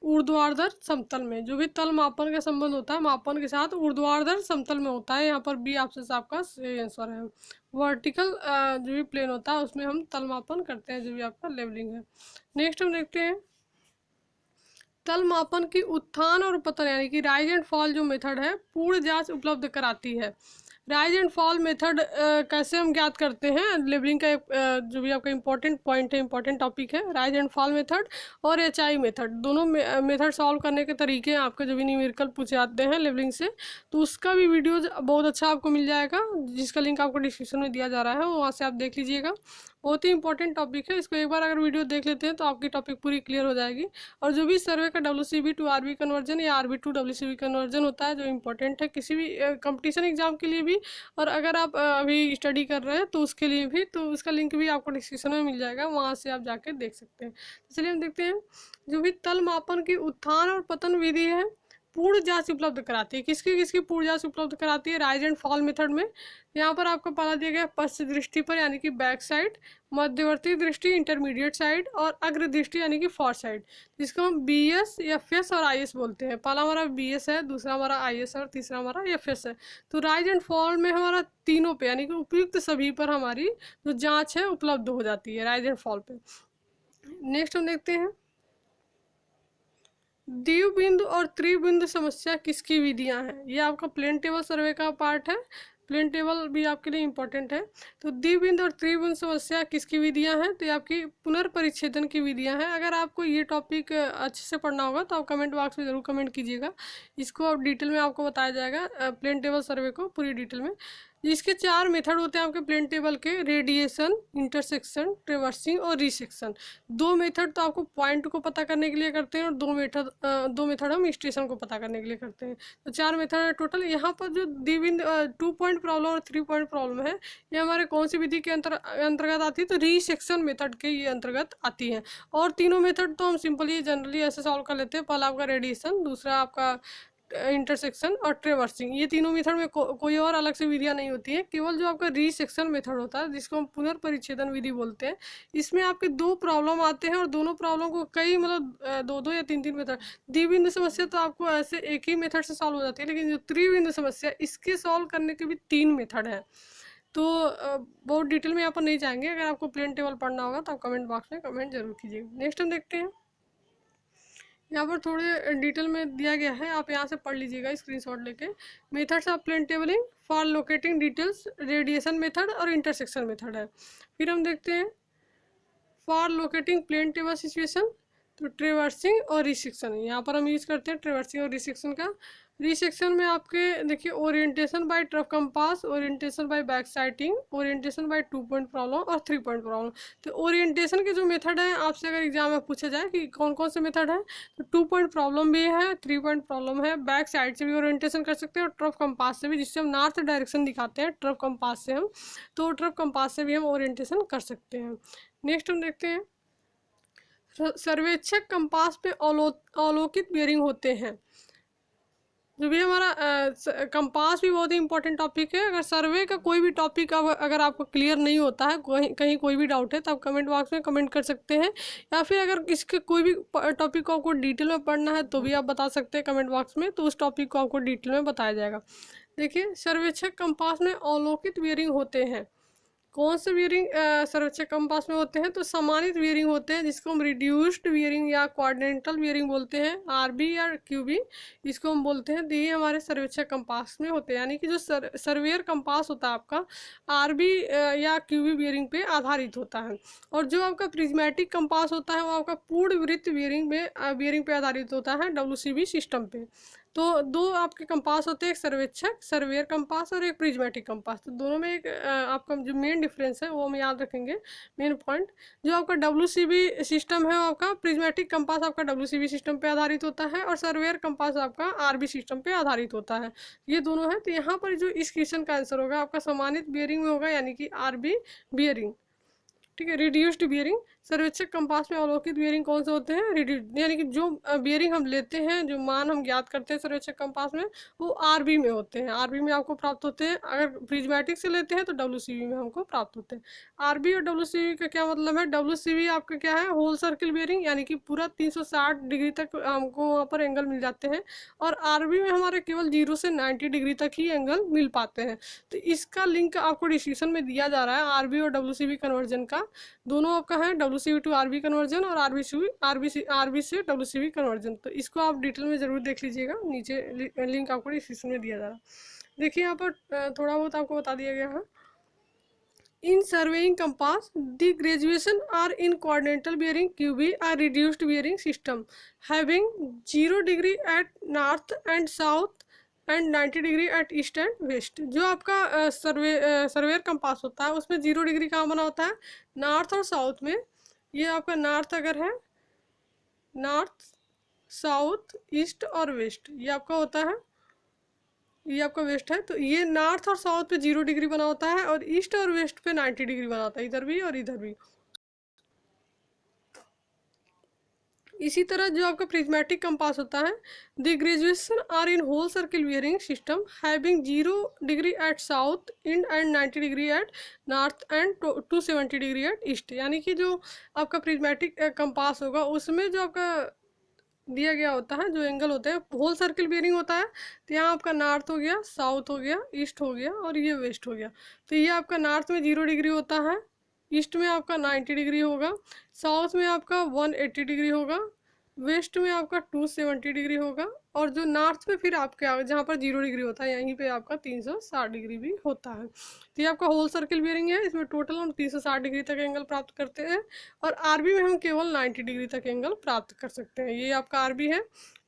ऊर्ध्वाधर समतल में। जो भी तल मापन का संबंध होता है मापन के साथ ऊर्ध्वाधर समतल में होता है। यहाँ पर बी ऑप्शन आपका आंसर है। वर्टिकल जो भी प्लेन होता है उसमें हम तल मापन करते हैं, जो भी आपका लेवलिंग है। नेक्स्ट हम देखते हैं तल मापन की उत्थान और पतन यानी कि राइज एंड फॉल जो मेथड है पूर्ण जांच उपलब्ध कराती है। राइज एंड फॉल मेथड कैसे हम ज्ञात करते हैं, लेवलिंग का एक जो भी आपका इंपॉर्टेंट पॉइंट है, इंपॉर्टेंट टॉपिक है। राइज एंड फॉल मेथड और HI मेथड, दोनों मेथड सॉल्व करने के तरीके हैं आपके, जो भी न्यूमेरिकल पूछे जाते हैं लेवलिंग से। तो उसका भी वीडियो बहुत अच्छा आपको मिल जाएगा, जिसका लिंक आपको डिस्क्रिप्शन में दिया जा रहा है, वहाँ से आप देख लीजिएगा। बहुत ही इंपॉर्टेंट टॉपिक है, इसको एक बार अगर वीडियो देख लेते हैं तो आपकी टॉपिक पूरी क्लियर हो जाएगी। और जो भी सर्वे का WCB टू RB कन्वर्जन या RB टू WCB कन्वर्जन होता है, जो इंपॉर्टेंट है किसी भी कंपटीशन एग्जाम के लिए भी, और अगर आप अभी स्टडी कर रहे हैं तो उसके लिए भी, तो उसका लिंक भी आपको डिस्क्रिप्शन में मिल जाएगा, वहाँ से आप जाके देख सकते हैं। चलिए हम देखते हैं जो भी तल मापन की उत्थान और पतन विधि है पूर्ण जांच उपलब्ध कराती है। किसकी किसकी पूर्ण जांच उपलब्ध कराती है, राइज एंड फॉल मेथड में। यहाँ पर आपको पता दिया गया पश्च दृष्टि पर यानी कि बैक साइड, मध्यवर्ती दृष्टि इंटरमीडिएट साइड, और अग्र दृष्टि यानी कि फॉर साइड, जिसको हम BS, FS और IS बोलते हैं। पहला हमारा BS है, दूसरा हमारा IS है और तीसरा हमारा FS है। तो राइज एंड फॉल में हमारा तीनों पे यानी कि उपयुक्त सभी पर हमारी जो जाँच है उपलब्ध हो जाती है राइज एंड फॉल पे। नेक्स्ट हम देखते हैं द्विबिंदु और त्रिबिंदु समस्या किसकी विधियां हैं। ये आपका प्लेन टेबल सर्वे का पार्ट है, प्लेन टेबल भी आपके लिए इंपॉर्टेंट है। तो द्विबिंदु और त्रिबिंदु समस्या किसकी विधियां हैं, तो ये आपकी पुनर्परिच्छेदन की विधियां हैं। अगर आपको ये टॉपिक अच्छे से पढ़ना होगा तो आप कमेंट बॉक्स में ज़रूर कमेंट कीजिएगा, इसको अब डिटेल में आपको बताया जाएगा, प्लेन टेबल सर्वे को पूरी डिटेल में। इसके 4 मेथड होते हैं आपके प्लेन टेबल के, रेडिएशन, इंटरसेक्शन, ट्रेवर्सिंग और रिसेक्शन। 2 मेथड तो आपको पॉइंट को पता करने के लिए करते हैं और 2 मेथड हम स्टेशन को पता करने के लिए करते हैं। तो 4 मेथड है टोटल। यहाँ पर जो द्विबिंदु 2 पॉइंट प्रॉब्लम और 3 पॉइंट प्रॉब्लम है, ये हमारे कौन सी विधि के अंतर्गत आती है, तो रिसेक्शन मेथड के ये अंतर्गत आती है। और तीनों मेथड तो हम सिंपली जनरली ऐसे सॉल्व कर लेते हैं। पहला आपका रेडिएशन, दूसरा आपका इंटरसेक्शन और ट्रेवर्सिंग। ये तीनों मेथड में कोई और अलग से विधियाँ नहीं होती है। केवल जो आपका रिसेक्शन मेथड होता है, जिसको हम पुनर्परिच्छेदन विधि बोलते हैं, इसमें आपके 2 प्रॉब्लम आते हैं और दोनों प्रॉब्लम को कई मतलब 2-2 या 3-3 मेथड। द्विबिंदु समस्या तो आपको ऐसे एक ही मेथड से सॉल्व हो जाती है, लेकिन जो त्रिबिंदु समस्या, इसके सॉल्व करने के भी 3 मेथड हैं। तो बहुत डिटेल में यहाँ पर नहीं जाएंगे। अगर आपको प्लेन टेबल पढ़ना होगा तो आप कमेंट बॉक्स में कमेंट जरूर कीजिएगा। नेक्स्ट हम देखते हैं, यहाँ पर थोड़े डिटेल में दिया गया है, आप यहाँ से पढ़ लीजिएगा स्क्रीनशॉट लेके। Methods of plane tabling for locating details, radiation method और इंटरसेक्शन मेथड है। फिर हम देखते हैं for locating plane table situation, तो ट्रेवर्सिंग और रिसेक्शन, यहाँ पर हम यूज़ करते हैं ट्रेवर्सिंग और रिसेक्शन का। रिसेक्शन में आपके देखिए orientation by trough compass, orientation by back sighting, orientation by 2 point problem और 3 पॉइंट प्रॉब्लम। तो ओरिएंटेशन के जो मेथड है, आपसे अगर एग्जाम में पूछा जाए कि कौन कौन से मेथड है, तो 2 पॉइंट प्रॉब्लम भी है, 3 पॉइंट प्रॉब्लम है, बैक साइड से भी ओरिएंटेशन कर सकते हैं और ट्रफ कंपास से भी, जिससे हम नॉर्थ डायरेक्शन दिखाते हैं ट्रफ कंपास से हम, तो ट्रफ कंपास से भी हम ओरिएंटेशन कर सकते हैं। नेक्स्ट हम देखते हैं सर्वेक्षक कंपास पे अवलोकित बेयरिंग होते हैं। जो भी हमारा कंपास भी बहुत ही इंपॉर्टेंट टॉपिक है। अगर सर्वे का कोई भी टॉपिक अगर आपको क्लियर नहीं होता है, कहीं कोई भी डाउट है, तो आप कमेंट बॉक्स में कमेंट कर सकते हैं, या फिर अगर इसके कोई भी टॉपिक को आपको डिटेल में पढ़ना है तो भी आप बता सकते हैं कमेंट बॉक्स में, तो उस टॉपिक को आपको डिटेल में बताया जाएगा। देखिए सर्वेक्षक कंपास में अवलोकित बेयरिंग होते हैं। कौन से बियरिंग सर्वेक्षक कंपास में होते हैं, तो समानित बियरिंग होते हैं, जिसको हम रिड्यूस्ड बियरिंग या क्वाड्रेंटल बियरिंग बोलते हैं, आरबी या क्यूबी इसको हम बोलते हैं। तो ये हमारे सर्वेक्षक कंपास में होते हैं, यानी कि जो सर्वेयर कंपास होता है आपका आरबी या क्यूबी बियरिंग पे आधारित होता है। और जो आपका प्रिज्मेटिक कंपास होता है वो आपका पूर्ण वृत्त बियरिंग पे आधारित होता है, WCB सिस्टम पे। तो 2 आपके कंपास होते हैं, एक सर्वेक्षक सर्वेयर कंपास और एक प्रिज्मेटिक कंपास। तो दोनों में एक आपका जो मेन डिफरेंस है वो हम याद रखेंगे, मेन पॉइंट। जो आपका WCB सिस्टम है वो आपका प्रिज्मेटिक कंपास आपका WCB सिस्टम पे आधारित होता है और सर्वेयर कंपास आपका RB सिस्टम पे आधारित होता है। ये दोनों है। तो यहाँ पर जो इस क्वेश्चन का आंसर होगा आपका समानित बियरिंग में होगा, यानी कि RB बियरिंग। ठीक है, रिड्यूस्ड बियरिंग। सर्वेक्षक कंपास में अवलोकित बियरिंग कौन से होते हैं, रिड्यूस्ड, यानी कि जो बियरिंग हम लेते हैं, जो मान हम ज्ञात करते हैं सर्वेक्षक कंपास में, वो आरबी में होते हैं, आरबी में आपको प्राप्त होते हैं। अगर प्रिज्मेटिक से लेते हैं तो WCB में हमको प्राप्त होते हैं। आरबी और WCB का क्या मतलब है, WCB आपका क्या है, होल सर्किल बियरिंग, यानी कि पूरा 360 डिग्री तक हमको वहाँ पर एंगल मिल जाते हैं, और आरबी में हमारे केवल 0 से 90 डिग्री तक ही एंगल मिल पाते हैं। तो इसका लिंक आपको डिस्क्रिप्शन में दिया जा रहा है, आरबी और WCB कन्वर्जन का। दोनों आपका है WCB टू RB कन्वर्जन और RB से WCB कन्वर्जन। तो इसको आप डिटेल में ज़रूर देख लीजिएगा, नीचे लिंक आपको डिस्क्रिप्शन में दिया जा रहा है। देखिए यहाँ पर थोड़ा बहुत आपको बता दिया गया है। In surveying compass the graduation are in quadrantal bearing QB are reduced bearing system having 0 degree at north and south end 90 degree at east and west. जो आपका सर्वेयर कंपास होता है उसमें 0 डिग्री कहाँ बना होता है, नॉर्थ और साउथ में। ये आपका नॉर्थ अगर है, नॉर्थ साउथ ईस्ट और वेस्ट, ये आपका होता है, ये आपका वेस्ट है। तो ये नॉर्थ और साउथ पे 0 डिग्री बना होता है और ईस्ट और वेस्ट पे 90 डिग्री बना होता है, इधर भी और इधर भी। इसी तरह जो आपका प्रिज्मेटिक कंपास होता है, the graduation are in whole circle bearing system having 0 degree at south end 90 degree at north end 270 degree at east. यानी कि जो आपका प्रिज्मेटिक कंपास होगा उसमें जो आपका दिया गया होता है, जो एंगल होते हैं, होल सर्किल बियरिंग होता है। तो यहाँ आपका नॉर्थ हो गया, साउथ हो गया, ईस्ट हो गया और ये वेस्ट हो गया। तो ये आपका नॉर्थ में 0 डिग्री होता है, ईस्ट में आपका 90 डिग्री होगा, साउथ में आपका 180 डिग्री होगा, वेस्ट में आपका 270 डिग्री होगा, और जो नॉर्थ में फिर आपके जहाँ पर 0 डिग्री होता है यहीं पे आपका 360 डिग्री भी होता है। तो ये आपका होल सर्किल बियरिंग है, इसमें टोटल हम 360 डिग्री तक एंगल प्राप्त करते हैं, और आरबी में हम केवल 90 डिग्री तक एंगल प्राप्त कर सकते हैं। ये आपका आरबी है,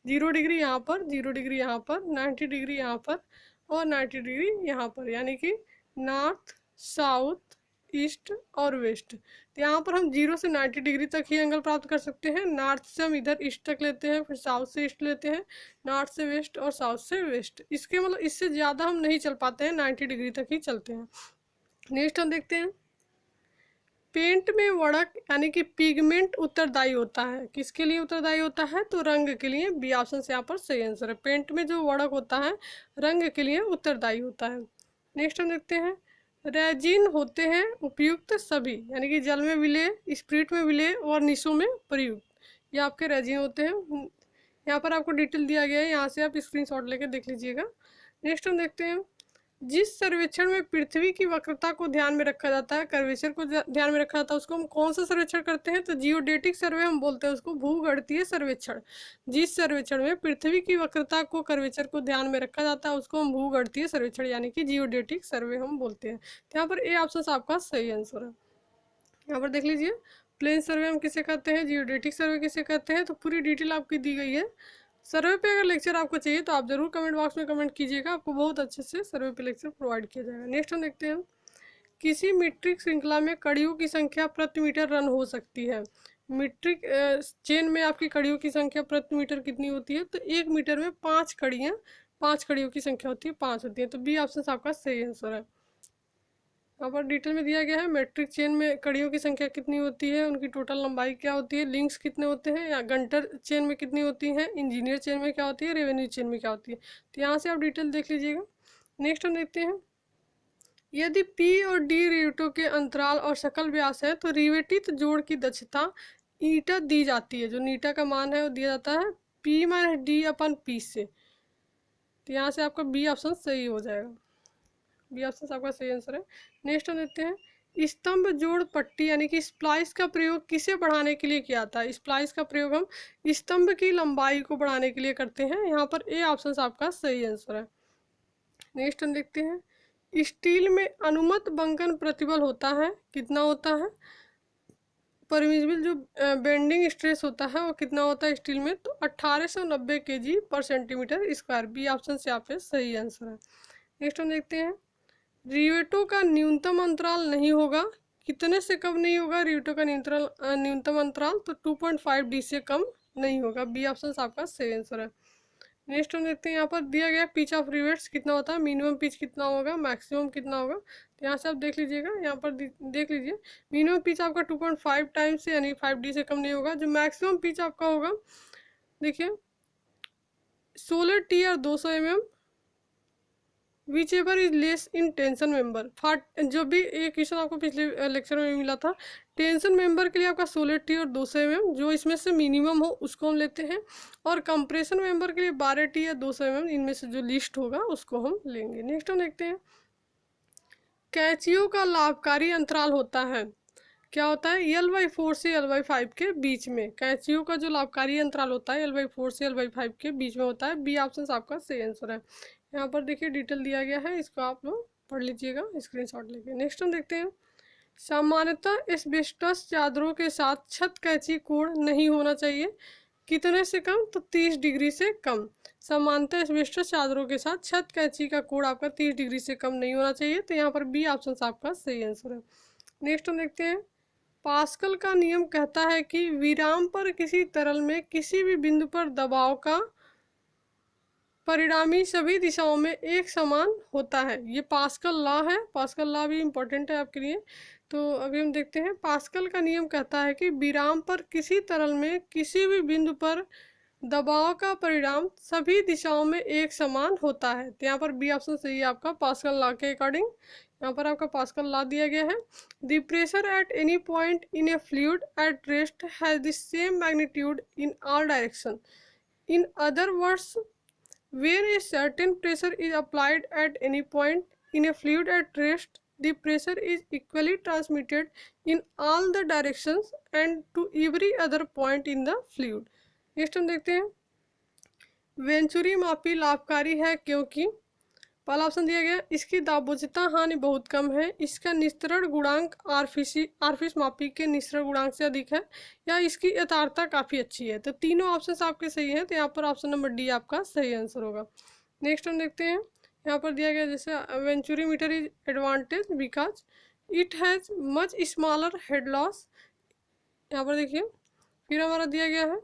0 डिग्री यहाँ पर, 0 डिग्री यहाँ पर, 90 डिग्री यहाँ पर और 90 डिग्री यहाँ पर, यानी कि नॉर्थ, साउथ, ईस्ट और वेस्ट। तो यहाँ पर हम 0 से 90 डिग्री तक ही एंगल प्राप्त कर सकते हैं। नॉर्थ से हम इधर ईस्ट तक लेते हैं, फिर साउथ से ईस्ट लेते हैं, नॉर्थ से वेस्ट और साउथ से वेस्ट। इसके मतलब इससे ज़्यादा हम नहीं चल पाते हैं, 90 डिग्री तक ही चलते हैं। नेक्स्ट हम देखते हैं, पेंट में वड़क यानी कि पिगमेंट उत्तरदायी होता है। किसके लिए उत्तरदायी होता है? तो रंग के लिए। बी ऑप्शन से यहाँ पर सही आंसर है। पेंट में जो वड़क होता है रंग के लिए उत्तरदायी होता है। नेक्स्ट हम देखते हैं, रेजिन होते हैं उपयुक्त सभी, यानी कि जल में विलेय, स्पिरिट में विलेय और निशों में प्रयुक्त, ये आपके रेजिन होते हैं। यहाँ पर आपको डिटेल दिया गया है, यहाँ से आप स्क्रीनशॉट लेके देख लीजिएगा। नेक्स्ट हम देखते हैं, जिस सर्वेक्षण में पृथ्वी की वक्रता को ध्यान में रखा जाता है, कर्वेचर को ध्यान में रखा जाता है, उसको हम कौन सा सर्वेक्षण करते हैं? तो जियोडेटिक सर्वे हम बोलते हैं उसको, भूगणितीय सर्वेक्षण। जिस सर्वेक्षण में पृथ्वी की वक्रता को, कर्वेचर को ध्यान में रखा जाता है उसको हम भूगणितीय सर्वेक्षण यानी कि जियोडेटिक सर्वे हम बोलते हैं। तो यहाँ पर ए ऑप्शन आपका सही आंसर है। यहाँ पर देख लीजिए, प्लेन सर्वे हम किसे कहते हैं, जियोडेटिक सर्वे किसे कहते हैं, तो पूरी डिटेल आपकी दी गई है। सर्वे पे अगर लेक्चर आपको चाहिए तो आप जरूर कमेंट बॉक्स में कमेंट कीजिएगा, आपको बहुत अच्छे से सर्वे पे लेक्चर प्रोवाइड किया जाएगा। नेक्स्ट हम देखते हैं, किसी मीट्रिक श्रृंखला में कड़ियों की संख्या प्रति मीटर रन हो सकती है। मीट्रिक चेन में आपकी कड़ियों की संख्या प्रति मीटर कितनी होती है? तो 1 मीटर में 5 कड़ियाँ, 5 कड़ियों की संख्या होती है, 5 होती है। तो बी ऑप्शन आपका सही आंसर है। यहाँ पर डिटेल में दिया गया है, मैट्रिक चेन में कड़ियों की संख्या कितनी होती है, उनकी टोटल लंबाई क्या होती है, लिंक्स कितने होते हैं, या गंटर चेन में कितनी होती है, इंजीनियर चेन में क्या होती है, रेवेन्यू चेन में क्या होती है। तो यहाँ से आप डिटेल देख लीजिएगा। नेक्स्ट हम देखते हैं, यदि पी और डी रिवेटों के अंतराल और सकल व्यास है तो रिवेटित जोड़ की दक्षता ईटा दी जाती है। जो नीटा का मान है वो दिया जाता है पी माइनस डी अपन पी से। तो यहाँ से आपका बी ऑप्शन सही हो जाएगा। बी ऑप्शन आपका सही आंसर है। नेक्स्ट हम देखते हैं, स्तंभ जोड़ पट्टी यानी कि स्प्लाइस का प्रयोग किसे बढ़ाने के लिए किया जाता है? स्प्लाइस का प्रयोग हम स्तंभ की लंबाई को बढ़ाने के लिए करते हैं। यहाँ पर ए ऑप्शन आपका सही आंसर है। नेक्स्ट हम देखते हैं, स्टील में अनुमत बंकन प्रतिबल होता है, कितना होता है? परमिसिबल जो बेंडिंग स्ट्रेस होता है वो कितना होता है स्टील में? तो 1890 kg per centimeter square. B option से आप सही आंसर है। नेक्स्ट हम देखते हैं, रिवेटों का न्यूनतम अंतराल नहीं होगा, कितने से कम नहीं होगा रिवेटों का न्यूनतम अंतराल? तो 2.5 डी से कम नहीं होगा। बी ऑप्शन आपका सही आंसर है। नेक्स्ट हम देखते हैं, यहाँ पर दिया गया पिच ऑफ रिवेट्स कितना होता है, मिनिमम पिच कितना होगा, मैक्सिमम कितना होगा। तो यहाँ से आप देख लीजिएगा, यहाँ पर देख लीजिए, मिनिमम पिच आपका 2.5 टाइम्स से यानी 5D से कम नहीं होगा। जो मैक्सिमम पिच आपका होगा, देखिए 16 टी और 200 mm, which ever is less in tension member. जो भी एक क्वेश्चन आपको पिछले लेक्चर में मिला था, टेंशन मेंबर के लिए आपका 16 टी और 200 mm, जो इसमें से मिनिमम हो उसको हम लेते हैं, और कंप्रेशन मेंबर के लिए 12 टी या 200 mm, इनमें से जो लिस्ट होगा उसको हम लेंगे। नेक्स्ट हम देखते हैं, कैंचियों का लाभकारी अंतराल होता है, क्या होता है? L/4 से L/5 के बीच में। कैंचियों का जो लाभकारी अंतराल होता है L/4 से L/5 के बीच में होता है। बी ऑप्शन आपका सही आंसर है। यहाँ पर देखिए डिटेल दिया गया है, इसको आप लोग पढ़ लीजिएगा स्क्रीनशॉट लेके। नेक्स्ट हम देखते हैं, सामान्यतः एस्बेस्टस चादरों के साथ छत कैंची कोण नहीं होना चाहिए, कितने से कम? तो 30 डिग्री से कम। सामान्यतः एस्बेस्टस चादरों के साथ छत कैंची का कोण आपका 30 डिग्री से कम नहीं होना चाहिए। तो यहाँ पर बी ऑप्शन आपका सही आंसर है। नेक्स्ट हम देखते हैं, पास्कल का नियम कहता है कि विराम पर किसी तरल में किसी भी बिंदु पर दबाव का परिणामी सभी दिशाओं में एक समान होता है। ये पास्कल लॉ है, पास्कल लॉ भी इम्पोर्टेंट है आपके लिए। तो अभी हम देखते हैं, पास्कल का नियम कहता है कि विराम पर किसी तरल में किसी भी बिंदु पर दबाव का परिणाम सभी दिशाओं में एक समान होता है। तो यहाँ पर बी ऑप्शन सही है आपका, पास्कल लॉ के अकॉर्डिंग। यहाँ पर आपका पास्कल लॉ दिया गया है, the pressure at any point in A fluid at rest has the same magnitude in all direction. In other words, where a certain pressure is applied at any point in a fluid at rest, the pressure is equally transmitted in all the directions and to every other point in the fluid। Next हम देखते हैं, वेंचुरी मापी लाभकारी है क्योंकि, पहला ऑप्शन दिया गया, इसकी दाबोचता हानि बहुत कम है, इसका निस्तरण गुणांक आरफिस मापी के निस्तरण गुणांक से अधिक है, या इसकी यथार्थता काफ़ी अच्छी है। तो तीनों ऑप्शन आपके सही हैं। तो यहाँ पर ऑप्शन नंबर डी आपका सही आंसर होगा। नेक्स्ट हम देखते हैं, यहाँ पर दिया गया जैसे venturimeter is advantage because it has much smaller head loss. यहाँ पर देखिए फिर हमारा दिया गया है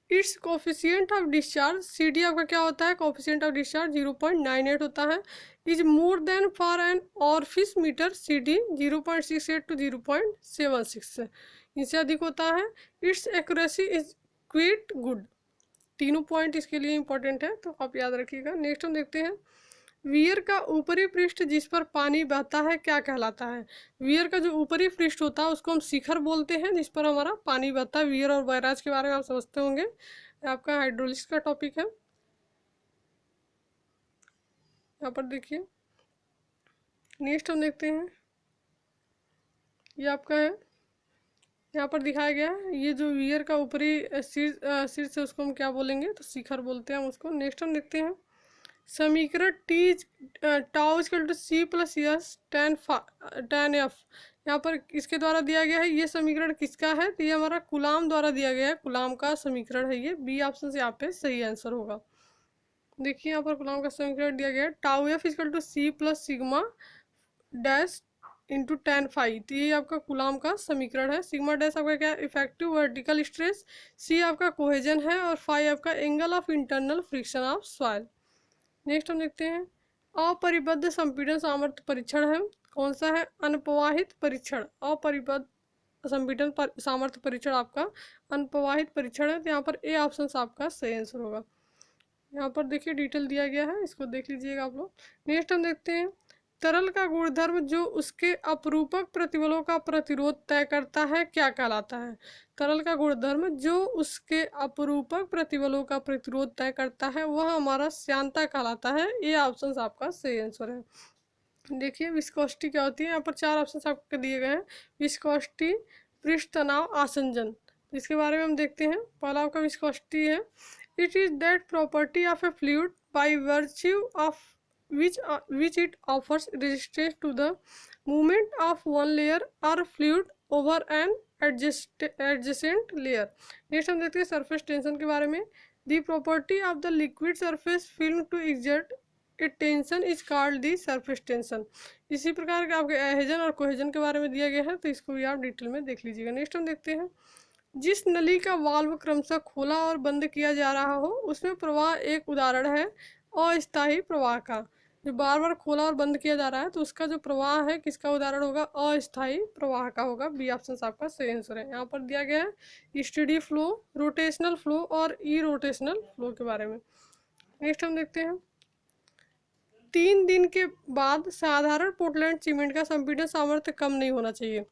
its coefficient of discharge, C D आपका क्या होता है, कोफिशियंट ऑफ डिस्चार्ज 0.98 होता है। Is more than for an orifice meter, C D 0.68 to 0.76 से इनसे अधिक होता है। Its accuracy is quite good. तीनों पॉइंट इसके लिए इंपॉर्टेंट है तो आप याद रखिएगा। नेक्स्ट हम देखते हैं वियर का ऊपरी पृष्ठ जिस पर पानी बहता है क्या कहलाता है। वियर का जो ऊपरी पृष्ठ होता है उसको हम शिखर बोलते हैं जिस पर हमारा पानी बहता है। वियर और बैराज के बारे में आप समझते होंगे, आपका हाइड्रोलिक्स का टॉपिक है। यहाँ पर देखिए नेक्स्ट हम देखते हैं ये आपका है, यहाँ पर दिखाया गया है ये जो वियर का ऊपरी शीर्ष है उसको हम क्या बोलेंगे, तो शिखर बोलते हैं हम उसको। नेक्स्ट हम देखते हैं समीकरण T tau equal to C plus S tan F, यहाँ पर इसके द्वारा दिया गया है। ये समीकरण किसका है, तो ये हमारा कुलाम द्वारा दिया गया है, कुलाम का समीकरण है ये। बी ऑप्शन से यहाँ पे सही आंसर होगा। देखिए यहाँ पर कुलाम का समीकरण दिया गया है tau F equal to C plus sigma dash into tan phi, तो ये आपका कुलाम का समीकरण है। सिग्मा डैश आपका क्या है, इफेक्टिव वर्टिकल स्ट्रेस, सी आपका कोहेजन है और फाइव आपका angle of internal friction of soil. Next हम देखते हैं अपरिबद्ध संपीड़न सामर्थ्य परीक्षण है, कौन सा है, अनप्रवाहित परीक्षण। अपरिबद्ध संपीड़न सामर्थ्य परीक्षण आपका अनप्रवाहित परीक्षण है, तो यहाँ पर ए ऑप्शन आपका सही आंसर होगा। यहाँ पर देखिए डिटेल दिया गया है, इसको देख लीजिएगा आप लोग। नेक्स्ट हम देखते हैं तरल का गुणधर्म जो उसके अपरूपक प्रतिबलों का प्रतिरोध तय करता है क्या कहलाता है। तरल का गुणधर्म जो उसके अपरूपक प्रतिबलों का प्रतिरोध तय करता है वह हमारा श्यानता कहलाता है। ये ऑप्शन आपका सही आंसर है। देखिए विस्कोसिटी क्या होती है, यहाँ पर चार ऑप्शन आपको दिए गए हैं। विस्कोसिटी, पृष्ठ तनाव, आसंजन, इसके बारे में हम देखते हैं। पहला आपका विस्कोसिटी है, it is that property of A fluid by virtue of which it offers resistance to the movement of one layer or fluid over an adjacent layer। Next हम देखते हैं सरफेस टेंशन के बारे में। The property of the liquid surface film to exert a tension is called the surface tension. इसी प्रकार के आपके एहेजन और कोहेजन के बारे में दिया गया है, तो इसको भी आप डिटेल में देख लीजिएगा। नेक्स्ट हम देखते हैं जिस नली का वाल्व क्रमशः खोला और बंद किया जा रहा हो उसमें प्रवाह एक उदाहरण है अस्थायी प्रवाह का। जो बार बार खोला और बंद किया जा रहा है तो उसका जो प्रवाह है किसका उदाहरण होगा, अस्थायी प्रवाह का होगा। बी ऑप्शन आपका सही आंसर है। यहाँ पर दिया गया है स्टेडी फ्लो, रोटेशनल फ्लो और ई रोटेशनल फ्लो के बारे में। नेक्स्ट हम देखते हैं 3 दिन के बाद साधारण पोर्टलैंड सीमेंट का संपीड़न सामर्थ्य कम नहीं होना चाहिए।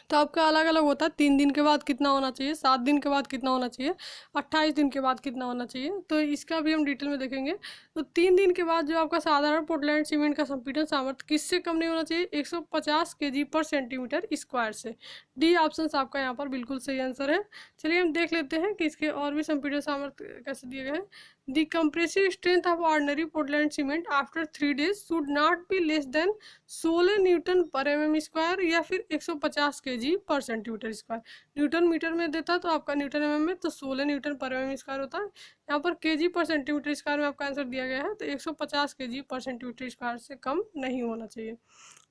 तो आपका अलग अलग होता है, 3 दिन के बाद कितना होना चाहिए, 7 दिन के बाद कितना होना चाहिए, 28 दिन के बाद कितना होना चाहिए, तो इसका भी हम डिटेल में देखेंगे। तो 3 दिन के बाद जो आपका साधारण पोर्टलैंड सीमेंट का संपीड़न सामर्थ्य किससे कम नहीं होना चाहिए, 150 kg पर सेंटीमीटर स्क्वायर से। डी ऑप्शन आपका यहाँ पर बिल्कुल सही आंसर है। चलिए हम देख लेते हैं कि इसके और भी संपीड़न सामर्थ्य कैसे दिए गए हैं। The compressive strength of ordinary Portland cement after 3 days should not be less then 16 Newton per mm square या फिर 150 kg per centimeter square. Newton metre में देता तो आपका न्यूटन mm में, तो 16 न्यूटन पर mm स्क्वायर होता है। यहाँ पर kg पर सेंटीमीटर स्क्वायर में आपका आंसर दिया गया है, तो 150 kg पर सेंटीमीटर स्क्वायर से कम नहीं होना चाहिए।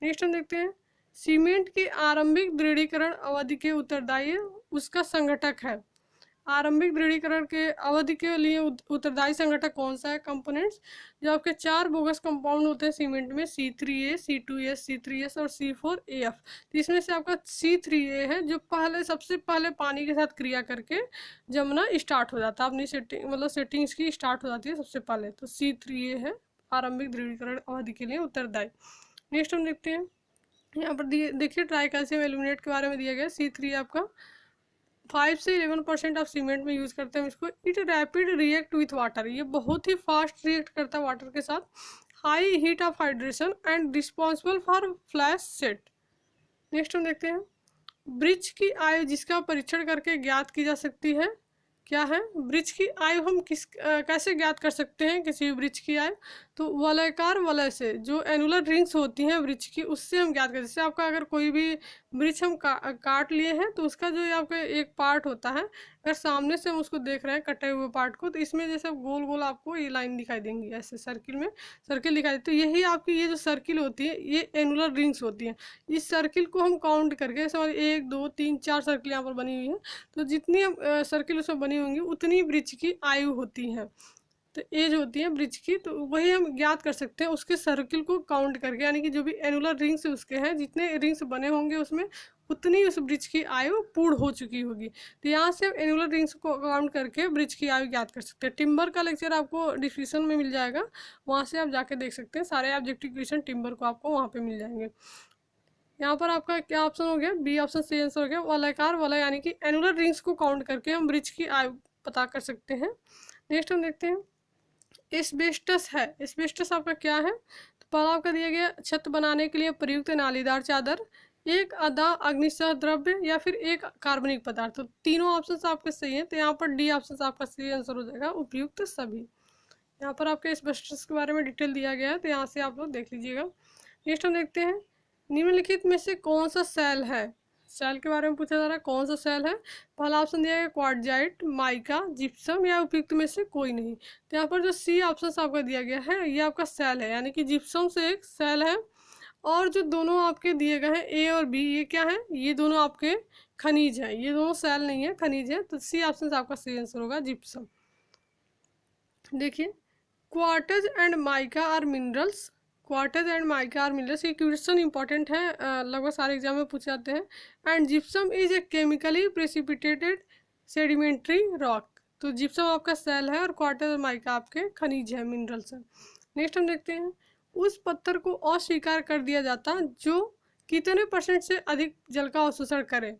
नेक्स्ट हम देखते हैं सीमेंट की आरंभिक दृढ़ीकरण अवधि के उत्तरदायी उसका संगठक है। आरंभिक दृढ़ीकरण के अवधि के लिए उत्तरदायी संगठक कौन सा है, कंपोनेंट्स जो आपके 4 बोगस कंपाउंड होते हैं सीमेंट में, C3A, C2S, C3S और C4AF। तो इसमें से आपका C3A है जो सबसे पहले पानी के साथ क्रिया करके जमना स्टार्ट हो जाता है, अपनी सेटिंग मतलब सेटिंग इसकी स्टार्ट हो जाती है सबसे पहले, तो C3A है आरंभिक दृढ़ीकरण अवधि के लिए उत्तरदायी। नेक्स्ट हम देखते हैं यहाँ पर देखिए ट्राई कैल्शियम एल्यूमिनेट के बारे में दिया गया। C3 आपका 5 से 11% ऑफ सीमेंट में यूज़ करते हैं इसको। It rapid react with water, ये बहुत ही फास्ट रिएक्ट करता है वाटर के साथ। High heat of hydration and responsible for flash set. Next हम देखते हैं वृक्ष की आयु जिसका परीक्षण करके ज्ञात की जा सकती है, क्या है वृक्ष की आयु हम कैसे ज्ञात कर सकते हैं किसी वृक्ष की आयु, तो वलयाकार वलय से जो एनुलर रिंग्स होती हैं वृक्ष की, उससे हम ज्ञात करें। जैसे आपका अगर कोई भी वृक्ष हम काट लिए हैं तो उसका जो आपका एक पार्ट होता है, अगर सामने से हम उसको देख रहे हैं कटे हुए पार्ट को, तो इसमें जैसे गोल गोल आपको ये लाइन दिखाई देंगी, ऐसे सर्किल में सर्किल दिखाई देती है। तो यही आपकी ये जो सर्किल होती है ये एनुलर रिंग्स होती हैं। इस सर्किल को हम काउंट करके, जैसे हमारी 1 2 3 4 सर्किल यहाँ पर बनी हुई है, तो जितनी सर्किल उसमें बनी होंगी उतनी वृक्ष की आयु होती है, तो एज होती है ब्रिज की। तो वही हम ज्ञात कर सकते हैं उसके सर्किल को काउंट करके, यानी कि जो भी एनुलर रिंग्स उसके हैं, जितने रिंग्स बने होंगे उसमें उतनी उस ब्रिज की आयु पूर्ण हो चुकी होगी। तो यहाँ से हम एनुलर रिंग्स को काउंट करके ब्रिज की आयु ज्ञात कर सकते हैं। टिम्बर का लेक्चर आपको डिस्क्रिप्शन में मिल जाएगा, वहाँ से आप जाके देख सकते हैं। सारे ऑब्जेक्टिव क्वेश्चन टिम्बर को आपको वहाँ पे मिल जाएंगे। यहाँ पर आपका क्या ऑप्शन हो गया? बी ऑप्शन सही आंसर हो गया। वलयाकार वलय यानी कि एनुलर रिंग्स को काउंट करके हम ब्रिज की आयु पता कर सकते हैं। नेक्स्ट हम देखते हैं एस्बेस्टस है। एस्बेस्टस आपका क्या है? तो पहला आपका दिया गया छत बनाने के लिए प्रयुक्त नालीदार चादर, एक आधा अग्निशह द्रव्य या फिर एक कार्बनिक पदार्थ। तो तीनों ऑप्शन आपके सही हैं, तो यहाँ पर डी ऑप्शन आपका सही आंसर हो जाएगा, उपयुक्त सभी। यहाँ पर आपके एस्बेस्टस के बारे में डिटेल दिया गया है, तो यहाँ से आप लोग देख लीजिएगा। नेक्स्ट हम देखते हैं निम्नलिखित में से कौन सा सेल है? सेल के बारे में पूछा जा रहा है, कौन सा सेल है? पहला ऑप्शन दिया गया क्वार्टजाइट, माइका, जिप्सम या उपयुक्त में से कोई नहीं। तो यहाँ पर जो सी ऑप्शन आपका दिया गया है ये आपका सेल है, यानी कि जिप्सम से एक सेल है। और जो दोनों आपके दिए गए हैं ए और बी, ये क्या है? ये दोनों आपके खनिज हैं, ये दोनों सेल नहीं है, खनिज है। तो सी ऑप्शन आपका सही आंसर होगा, जिप्सम। देखिए quartz and mica are minerals. Quartz and mica are minerals, ये क्वेश्चन इंपॉर्टेंट है, लगभग सारे एग्जाम में पूछे जाते हैं। And gypsum is a chemically precipitated sedimentary rock. तो जिप्सम आपका सेल है और क्वार्टज और माइका आपके खनिज है, मिनरल्स है। नेक्स्ट हम देखते हैं उस पत्थर को अस्वीकार कर दिया जाता जो कितने % से अधिक जल का अवशोषण करे।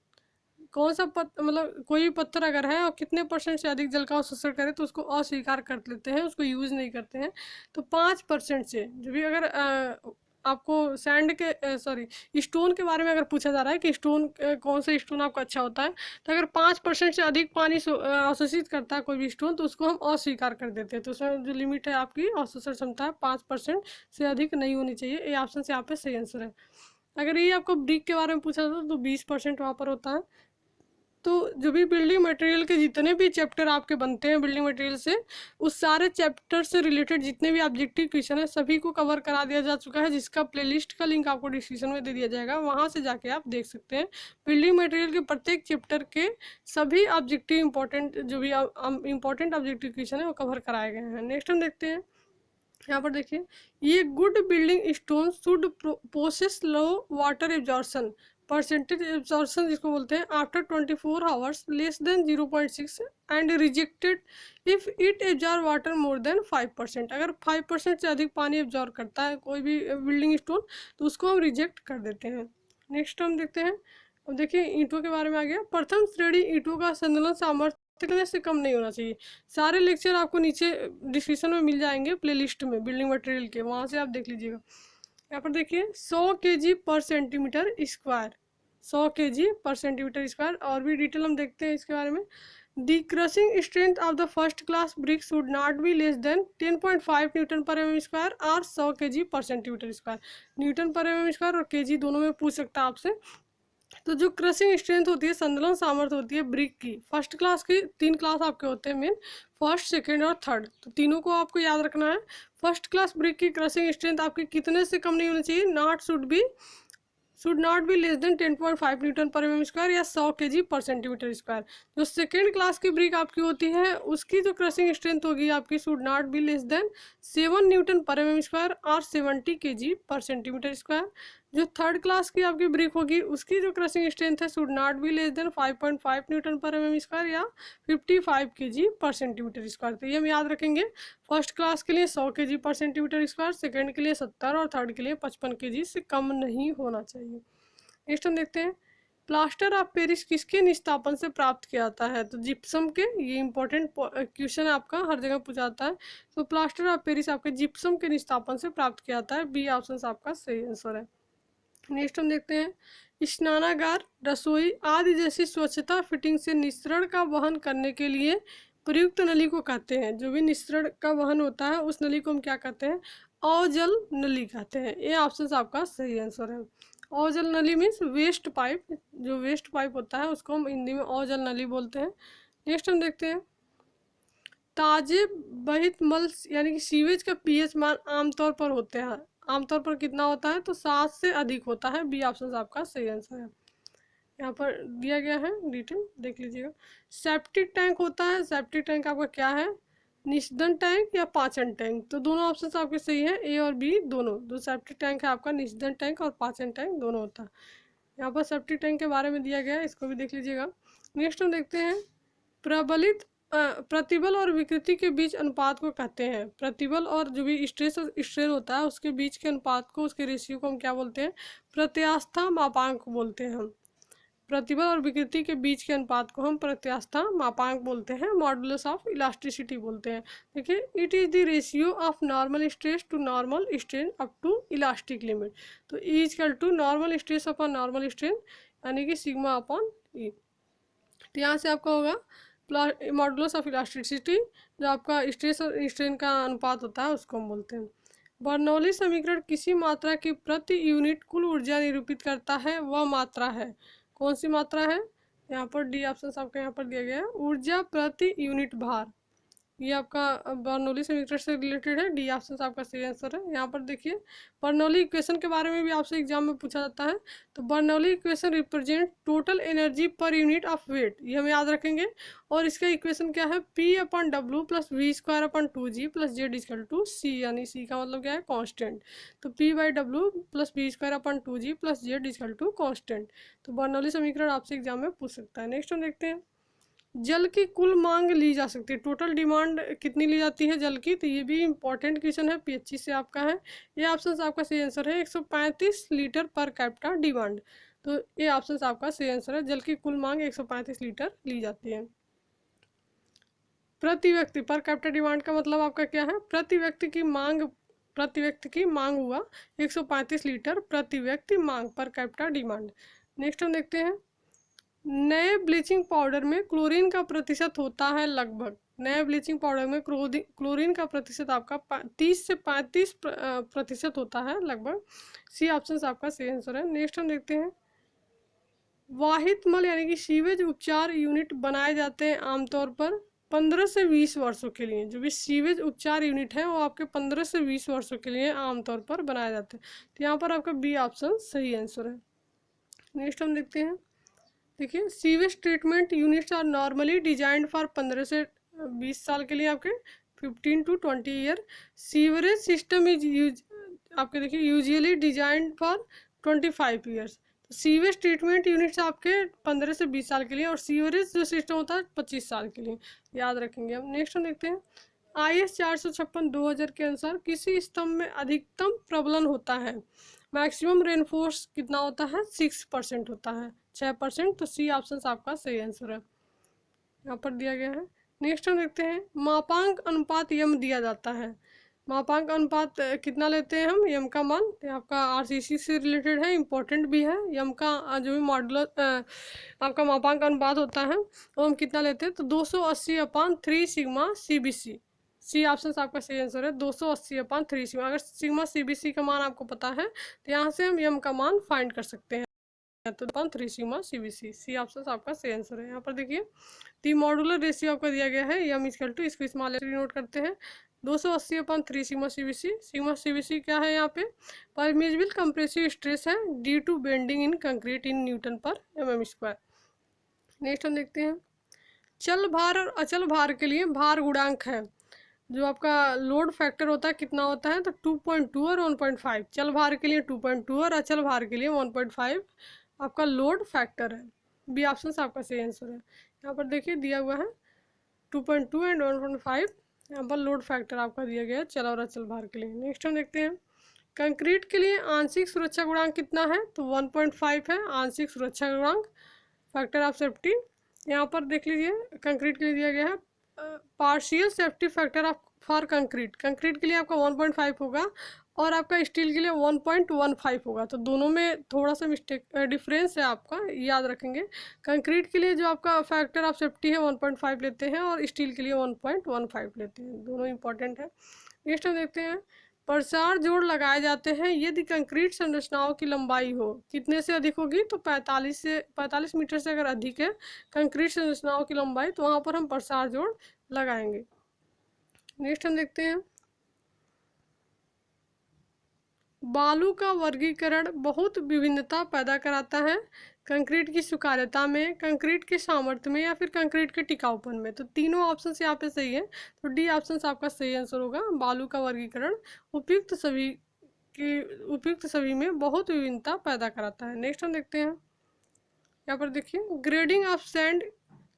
कौन सा मतलब कोई भी पत्थर अगर है और कितने % से अधिक जल का अवशोषण करे तो उसको अस्वीकार कर लेते हैं, उसको यूज़ नहीं करते हैं। तो 5% से, जो भी अगर आपको सैंड के सॉरी स्टोन के बारे में अगर पूछा जा रहा है कि स्टोन कौन सा स्टोन आपका अच्छा होता है, तो अगर 5% से अधिक पानी अवशोषित करता है कोई भी स्टोन तो उसको हम अस्वीकार कर देते हैं। तो उसमें जो लिमिट है आपकी अवशोषण क्षमता है 5% से अधिक नहीं होनी चाहिए। ये ऑप्शन से यहाँ पे सही आंसर है। अगर ये आपको ब्रिक के बारे में पूछा जाता तो 20% वहाँ पर होता है। तो जो भी बिल्डिंग मटेरियल के जितने भी चैप्टर आपके बनते हैं बिल्डिंग मटेरियल से, उस सारे चैप्टर से रिलेटेड जितने भी ऑब्जेक्टिव क्वेश्चन है सभी को कवर करा दिया जा चुका है, जिसका प्लेलिस्ट का लिंक आपको डिस्क्रिप्शन में दे दिया जाएगा, वहाँ से जाके आप देख सकते हैं। बिल्डिंग मटेरियल के प्रत्येक चैप्टर के सभी ऑब्जेक्टिव इंपॉर्टेंट जो भी इंपॉर्टेंट ऑब्जेक्टिव क्वेश्चन है वो कवर कराए गए हैं। नेक्स्ट हम देखते हैं, यहाँ पर देखिए ये good building stone should possess low water absorption percentage absorption जिसको बोलते हैं after 24 hours less than 0.6 and rejected if it absorb water more than 5%। अगर 5% से अधिक पानी एब्जॉर्ब करता है कोई भी बिल्डिंग स्टोन तो उसको हम रिजेक्ट कर देते हैं। नेक्स्ट हम देखते हैं, अब देखिए ईंटों के बारे में आ गया। प्रथम श्रेणी ईंटों का संतुलन सामर्थ्य कितने से कम नहीं होना चाहिए। सारे लेक्चर आपको नीचे डिस्क्रिप्शन में मिल जाएंगे प्लेलिस्ट में बिल्डिंग मटेरियल के, वहाँ से आप देख लीजिएगा। यहाँ पर देखिए 100 kg per centimeter square, 100 kg per centimeter square. और भी डिटेल हम देखते हैं इसके बारे में। The crushing strength of the first class brick should not be less than 10.5 newton per mm square और 100 kg per centimeter square. Newton per mm square और केजी दोनों में पूछ सकता है आपसे। तो जो क्रशिंग स्ट्रेंथ होती है, संदलन सामर्थ्य होती है ब्रिक की, फर्स्ट क्लास की 3 क्लास आपके होते हैं मेन, फर्स्ट सेकेंड और थर्ड। तो तीनों को आपको याद रखना है। फर्स्ट क्लास ब्रिक की क्रशिंग स्ट्रेंथ आपकी कितने से कम नहीं होनी चाहिए, should not be less than 10.5 newton per mm square या 100 kg पर सेंटीमीटर स्क्वायर। जो सेकेंड क्लास की ब्रिक आपकी होती है उसकी जो क्रशिंग स्ट्रेंथ होगी आपकी should not be less then 7 Newton per mm square और 70 kg पर सेंटीमीटर स्क्वायर। जो थर्ड क्लास की आपकी ब्रिक होगी उसकी जो क्रशिंग स्ट्रेंथ है should not be less then 5.5 Newton per mm square या 55 kg पर सेंटीमीटर स्क्वायर। तो ये हम याद रखेंगे। फर्स्ट क्लास के लिए 100 kg per centimeter square, second के लिए 70 और थर्ड के लिए 55 kg से कम नहीं होना चाहिए। नेक्स्ट हम देखते हैं प्लास्टर ऑफ पेरिस किसके निस्तापन से प्राप्त किया जाता है। तो जिप्सम के, ये इंपॉर्टेंट क्वेश्चन है आपका, हर जगह पूछा जाता है। तो प्लास्टर ऑफ पेरिस आपके जिप्सम के निस्तापन से प्राप्त किया जाता है, बी ऑप्शन आपका सही आंसर है। नेक्स्ट हम देखते हैं स्नानागार, रसोई आदि जैसी स्वच्छता फिटिंग से निस्सरण का वहन करने के लिए प्रयुक्त नली को कहते हैं। जो भी निस्सरण का वहन होता है उस नली को हम क्या कहते हैं, अजल नली कहते हैं। ये ऑप्शन आपका सही आंसर है। अजल नली मीन्स वेस्ट पाइप, जो वेस्ट पाइप होता है उसको हम हिंदी में अजल नली बोलते हैं। नेक्स्ट हम देखते हैं, ताजे बहित मल यानी कि सीवेज का पीएच मान आमतौर पर होते हैं, आमतौर पर कितना होता है, तो 7 से अधिक होता है। बी ऑप्शन आपका सही आंसर है। यहाँ पर दिया गया है डिटेल, देख लीजिएगा। सेप्टिक टैंक होता है, सेप्टिक टैंक आपका क्या है, निस्दन टैंक या पाचन टैंक, तो दोनों ऑप्शन आपके सही है, ए और बी दोनों। जो सेप्टिक टैंक है आपका निस्दन टैंक और पाचन टैंक दोनों होता है। यहाँ पर सेप्टिक टैंक के बारे में दिया गया है, इसको भी देख लीजिएगा। नेक्स्ट हम देखते हैं, प्रबलित प्रतिबल और विकृति के बीच अनुपात को कहते हैं। प्रतिबल और जो भी स्ट्रेस स्ट्रेन होता है उसके बीच के अनुपात को, उसके रेशियो को हम क्या बोलते हैं, प्रत्यास्था मापांक बोलते हैं हम। प्रतिबल और विकृति के बीच के अनुपात को हम प्रत्यास्था मापांक बोलते हैं, मॉडुलस ऑफ इलास्टिसिटी बोलते हैं। देखिए, it is the ratio of normal stress to normal strain up to elastic limit. तो E equal to normal stress upon normal strain यानी कि सिग्मा अपॉन ई। तो यहाँ से आपका होगा मॉडुलस ऑफ इलास्टिसिटी, जो आपका स्ट्रेस और स्ट्रेन का अनुपात होता है उसको हम बोलते हैं। बर्नौली समीकरण किसी मात्रा की प्रति यूनिट कुल ऊर्जा निरूपित करता है, वह मात्रा है, कौन सी मात्रा है, यहाँ पर डी ऑप्शन आपका यहाँ पर दिया गया है, ऊर्जा प्रति यूनिट भार। ये आपका बर्नौली समीकरण से रिलेटेड है, डी ऑप्शन आपका सही आंसर है। यहाँ पर देखिए, बर्नौली इक्वेशन के बारे में भी आपसे एग्जाम में पूछा जाता है। तो Bernoulli equation represent total energy per unit of weight, ये हम याद रखेंगे। और इसका इक्वेशन क्या है, P upon W plus V square upon 2g plus Z equal to C, यानी सी का मतलब क्या है, कॉन्स्टेंट। तो P by W plus V square upon 2g plus Z equal to constant. तो बर्नौली समीकरण आपसे एग्जाम में पूछ सकता है। नेक्स्ट हम देखते हैं, जल की कुल मांग ली जा सकती है, टोटल डिमांड कितनी ली जाती है जल की, तो ये भी इंपॉर्टेंट क्वेश्चन है, पीएचई से आपका है। ये ऑप्शन आपका सही आंसर है, 135 लीटर पर कैपिटा डिमांड। तो ये ऑप्शन आपका सही आंसर है, जल की कुल मांग 135 लीटर ली जाती है। प्रति व्यक्ति पर कैपिटा डिमांड का मतलब आपका क्या है, प्रति व्यक्ति की मांग, प्रति व्यक्ति की मांग हुआ 135 लीटर प्रति व्यक्ति मांग पर कैपिटा डिमांड। नेक्स्ट हम देखते हैं, नए ब्लीचिंग पाउडर में क्लोरीन का प्रतिशत होता है लगभग, नए ब्लीचिंग पाउडर में क्लोरीन का प्रतिशत आपका 30 से 35% होता है लगभग। सी ऑप्शन आपका सही आंसर है। नेक्स्ट हम देखते हैं, वाहित मल यानी कि सीवेज उपचार यूनिट बनाए जाते हैं आमतौर पर 15 से 20 वर्षों के लिए। जो भी सीवेज उपचार यूनिट है वो आपके 15 से 20 वर्षों के लिए आमतौर पर बनाए जाते हैं। तो यहाँ पर आपका बी ऑप्शन सही आंसर है। नेक्स्ट हम देखते हैं, देखिए, sewage treatment units are normally designed for 15 से 20 साल के लिए, आपके 15 to 20 year. Sewerage system is use आपके देखिए यूजुअली डिजाइंड फॉर 25 ईयर्स। तो सीवेज ट्रीटमेंट यूनिट्स आपके 15 से 20 साल के लिए, और सीवरेज जो सिस्टम होता है 25 साल के लिए, याद रखेंगे हम। नेक्स्ट हम देखते हैं, IS 456/2000 के अनुसार किसी स्तंभ में अधिकतम प्रबलन होता है, मैक्सिमम रेनफोर्स कितना होता है, 6% होता है, 6%। तो सी ऑप्शन आपका सही आंसर है, यहाँ पर दिया गया है। नेक्स्ट हम देखते हैं, मापांक अनुपात यम दिया जाता है, मापांक अनुपात कितना लेते हैं हम, यम का मान, तो आपका आरसीसी से रिलेटेड है, इंपॉर्टेंट भी है। यम का जो भी मॉडुलर आपका मापांक अनुपात होता है वो हम कितना लेते हैं, तो 280/3 सिग्मा CBC। सी ऑप्शन आपका सही आंसर है, 280/3 सिग्मा। अगर सिग्मा CBC का मान आपको पता है तो यहाँ से हम यम का मान फाइंड कर सकते हैं, तो 3 सिग्मा CBC। सी ऑप्शन आपका सही आंसर है। यहाँ पर देखिए, दी मॉडुलर रेशियो आपका दिया गया है, यम इक्वल टू, इसको स्मॉल लेटर नोट करते हैं, 280/3 सिग्मा CBC। सिग्मा CBC क्या है, यहाँ पे परमिजिबल कंप्रेसिव स्ट्रेस है due to bending in concrete in newton per mm²। Next हम देखते हैं, चल भार और अचल भार के लिए भार गुणांक है, जो आपका लोड फैक्टर होता है कितना होता है, तो 2.2 और 1.5। चल भार के लिए 2.2 और अचल भार के लिए 1.5 आपका लोड फैक्टर है। बी ऑप्शन आपका सही आंसर है। यहाँ पर देखिए दिया हुआ है 2.2 एंड 1.5, यहाँ पर लोड फैक्टर आपका दिया गया है चल और अचल भार के लिए। नेक्स्ट हम देखते हैं, कंक्रीट के लिए आंशिक सुरक्षा गुणांक कितना है, तो 1.5 है आंशिक सुरक्षा गुणांक, फैक्टर ऑफ सेफ्टी। यहाँ पर देख लीजिए, कंक्रीट के लिए दिया गया है partial safety factor of for concrete, concrete के लिए आपका 1.5 होगा और आपका स्टील के लिए 1.15 होगा। तो दोनों में थोड़ा सा मिस्टेक डिफरेंस है आपका, याद रखेंगे। कंक्रीट के लिए जो आपका फैक्टर ऑफ सेफ्टी है 1.5 लेते हैं और स्टील के लिए 1.15 लेते हैं, दोनों इंपॉर्टेंट है। नेक्स्ट हम देखते हैं, प्रसार जोड़ लगाए जाते हैं यदि कंक्रीट संरचनाओं की लंबाई हो, कितने से अधिक होगी तो 45 मीटर से अगर अधिक है कंक्रीट संरचनाओं की लंबाई तो वहाँ पर हम प्रसार जोड़ लगाएंगे। नेक्स्ट हम देखते हैं, बालू का वर्गीकरण बहुत विभिन्नता पैदा कराता है, कंक्रीट की स्वीकार्यता में, कंक्रीट के सामर्थ्य में या फिर कंक्रीट के टिकाऊपन में। तो तीनों ऑप्शन यहाँ पे सही है, तो डी ऑप्शन आपका सही आंसर होगा। बालू का वर्गीकरण उपयुक्त सभी में बहुत विभिन्नता पैदा कराता है। नेक्स्ट हम देखते हैं, यहाँ पर देखिए, grading of sand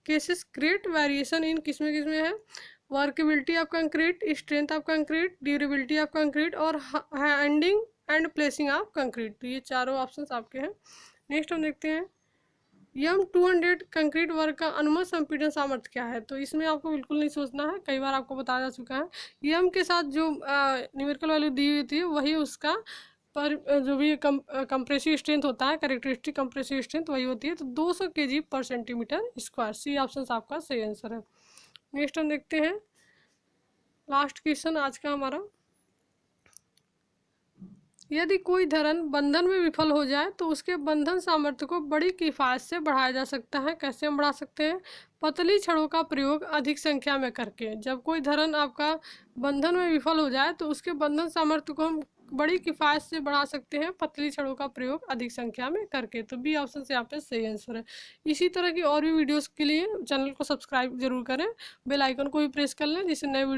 causes create variation in किसमें है, workability of concrete, strength of concrete, durability of concrete और handling and placing of concrete. तो ये चारों ऑप्शंस आपके हैं। नेक्स्ट हम देखते हैं, यम 200 कंक्रीट वर्ग का अनुमत संपीड़न सामर्थ्य क्या है। तो इसमें आपको बिल्कुल नहीं सोचना है, कई बार आपको बताया जा चुका है। यम के साथ जो न्यूमेरिकल वैल्यू दी हुई थी वही उसका पर जो भी कंप्रेसिव स्ट्रेंथ होता है, कैरेक्टरिस्टिक कंप्रेसिव स्ट्रेंथ वही होती है। तो 200 kg per centimeter square, C option आपका सही आंसर है। नेक्स्ट हम देखते हैं, लास्ट क्वेश्चन आज का हमारा, यदि कोई धरण बंधन में विफल हो जाए तो उसके बंधन सामर्थ्य को बड़ी किफायत से बढ़ाया जा सकता है। कैसे हम बढ़ा सकते हैं, पतली छड़ों का प्रयोग अधिक संख्या में करके। जब कोई धरण आपका बंधन में विफल हो जाए तो उसके बंधन सामर्थ्य को हम बड़ी किफायत से बढ़ा सकते हैं पतली छड़ों का प्रयोग अधिक संख्या में करके। तो बी ऑप्शन से यहाँ पे सही आंसर है। इसी तरह की और भी वीडियोस के लिए चैनल को सब्सक्राइब जरूर करें, बेल आइकन को भी प्रेस कर लें जिससे नए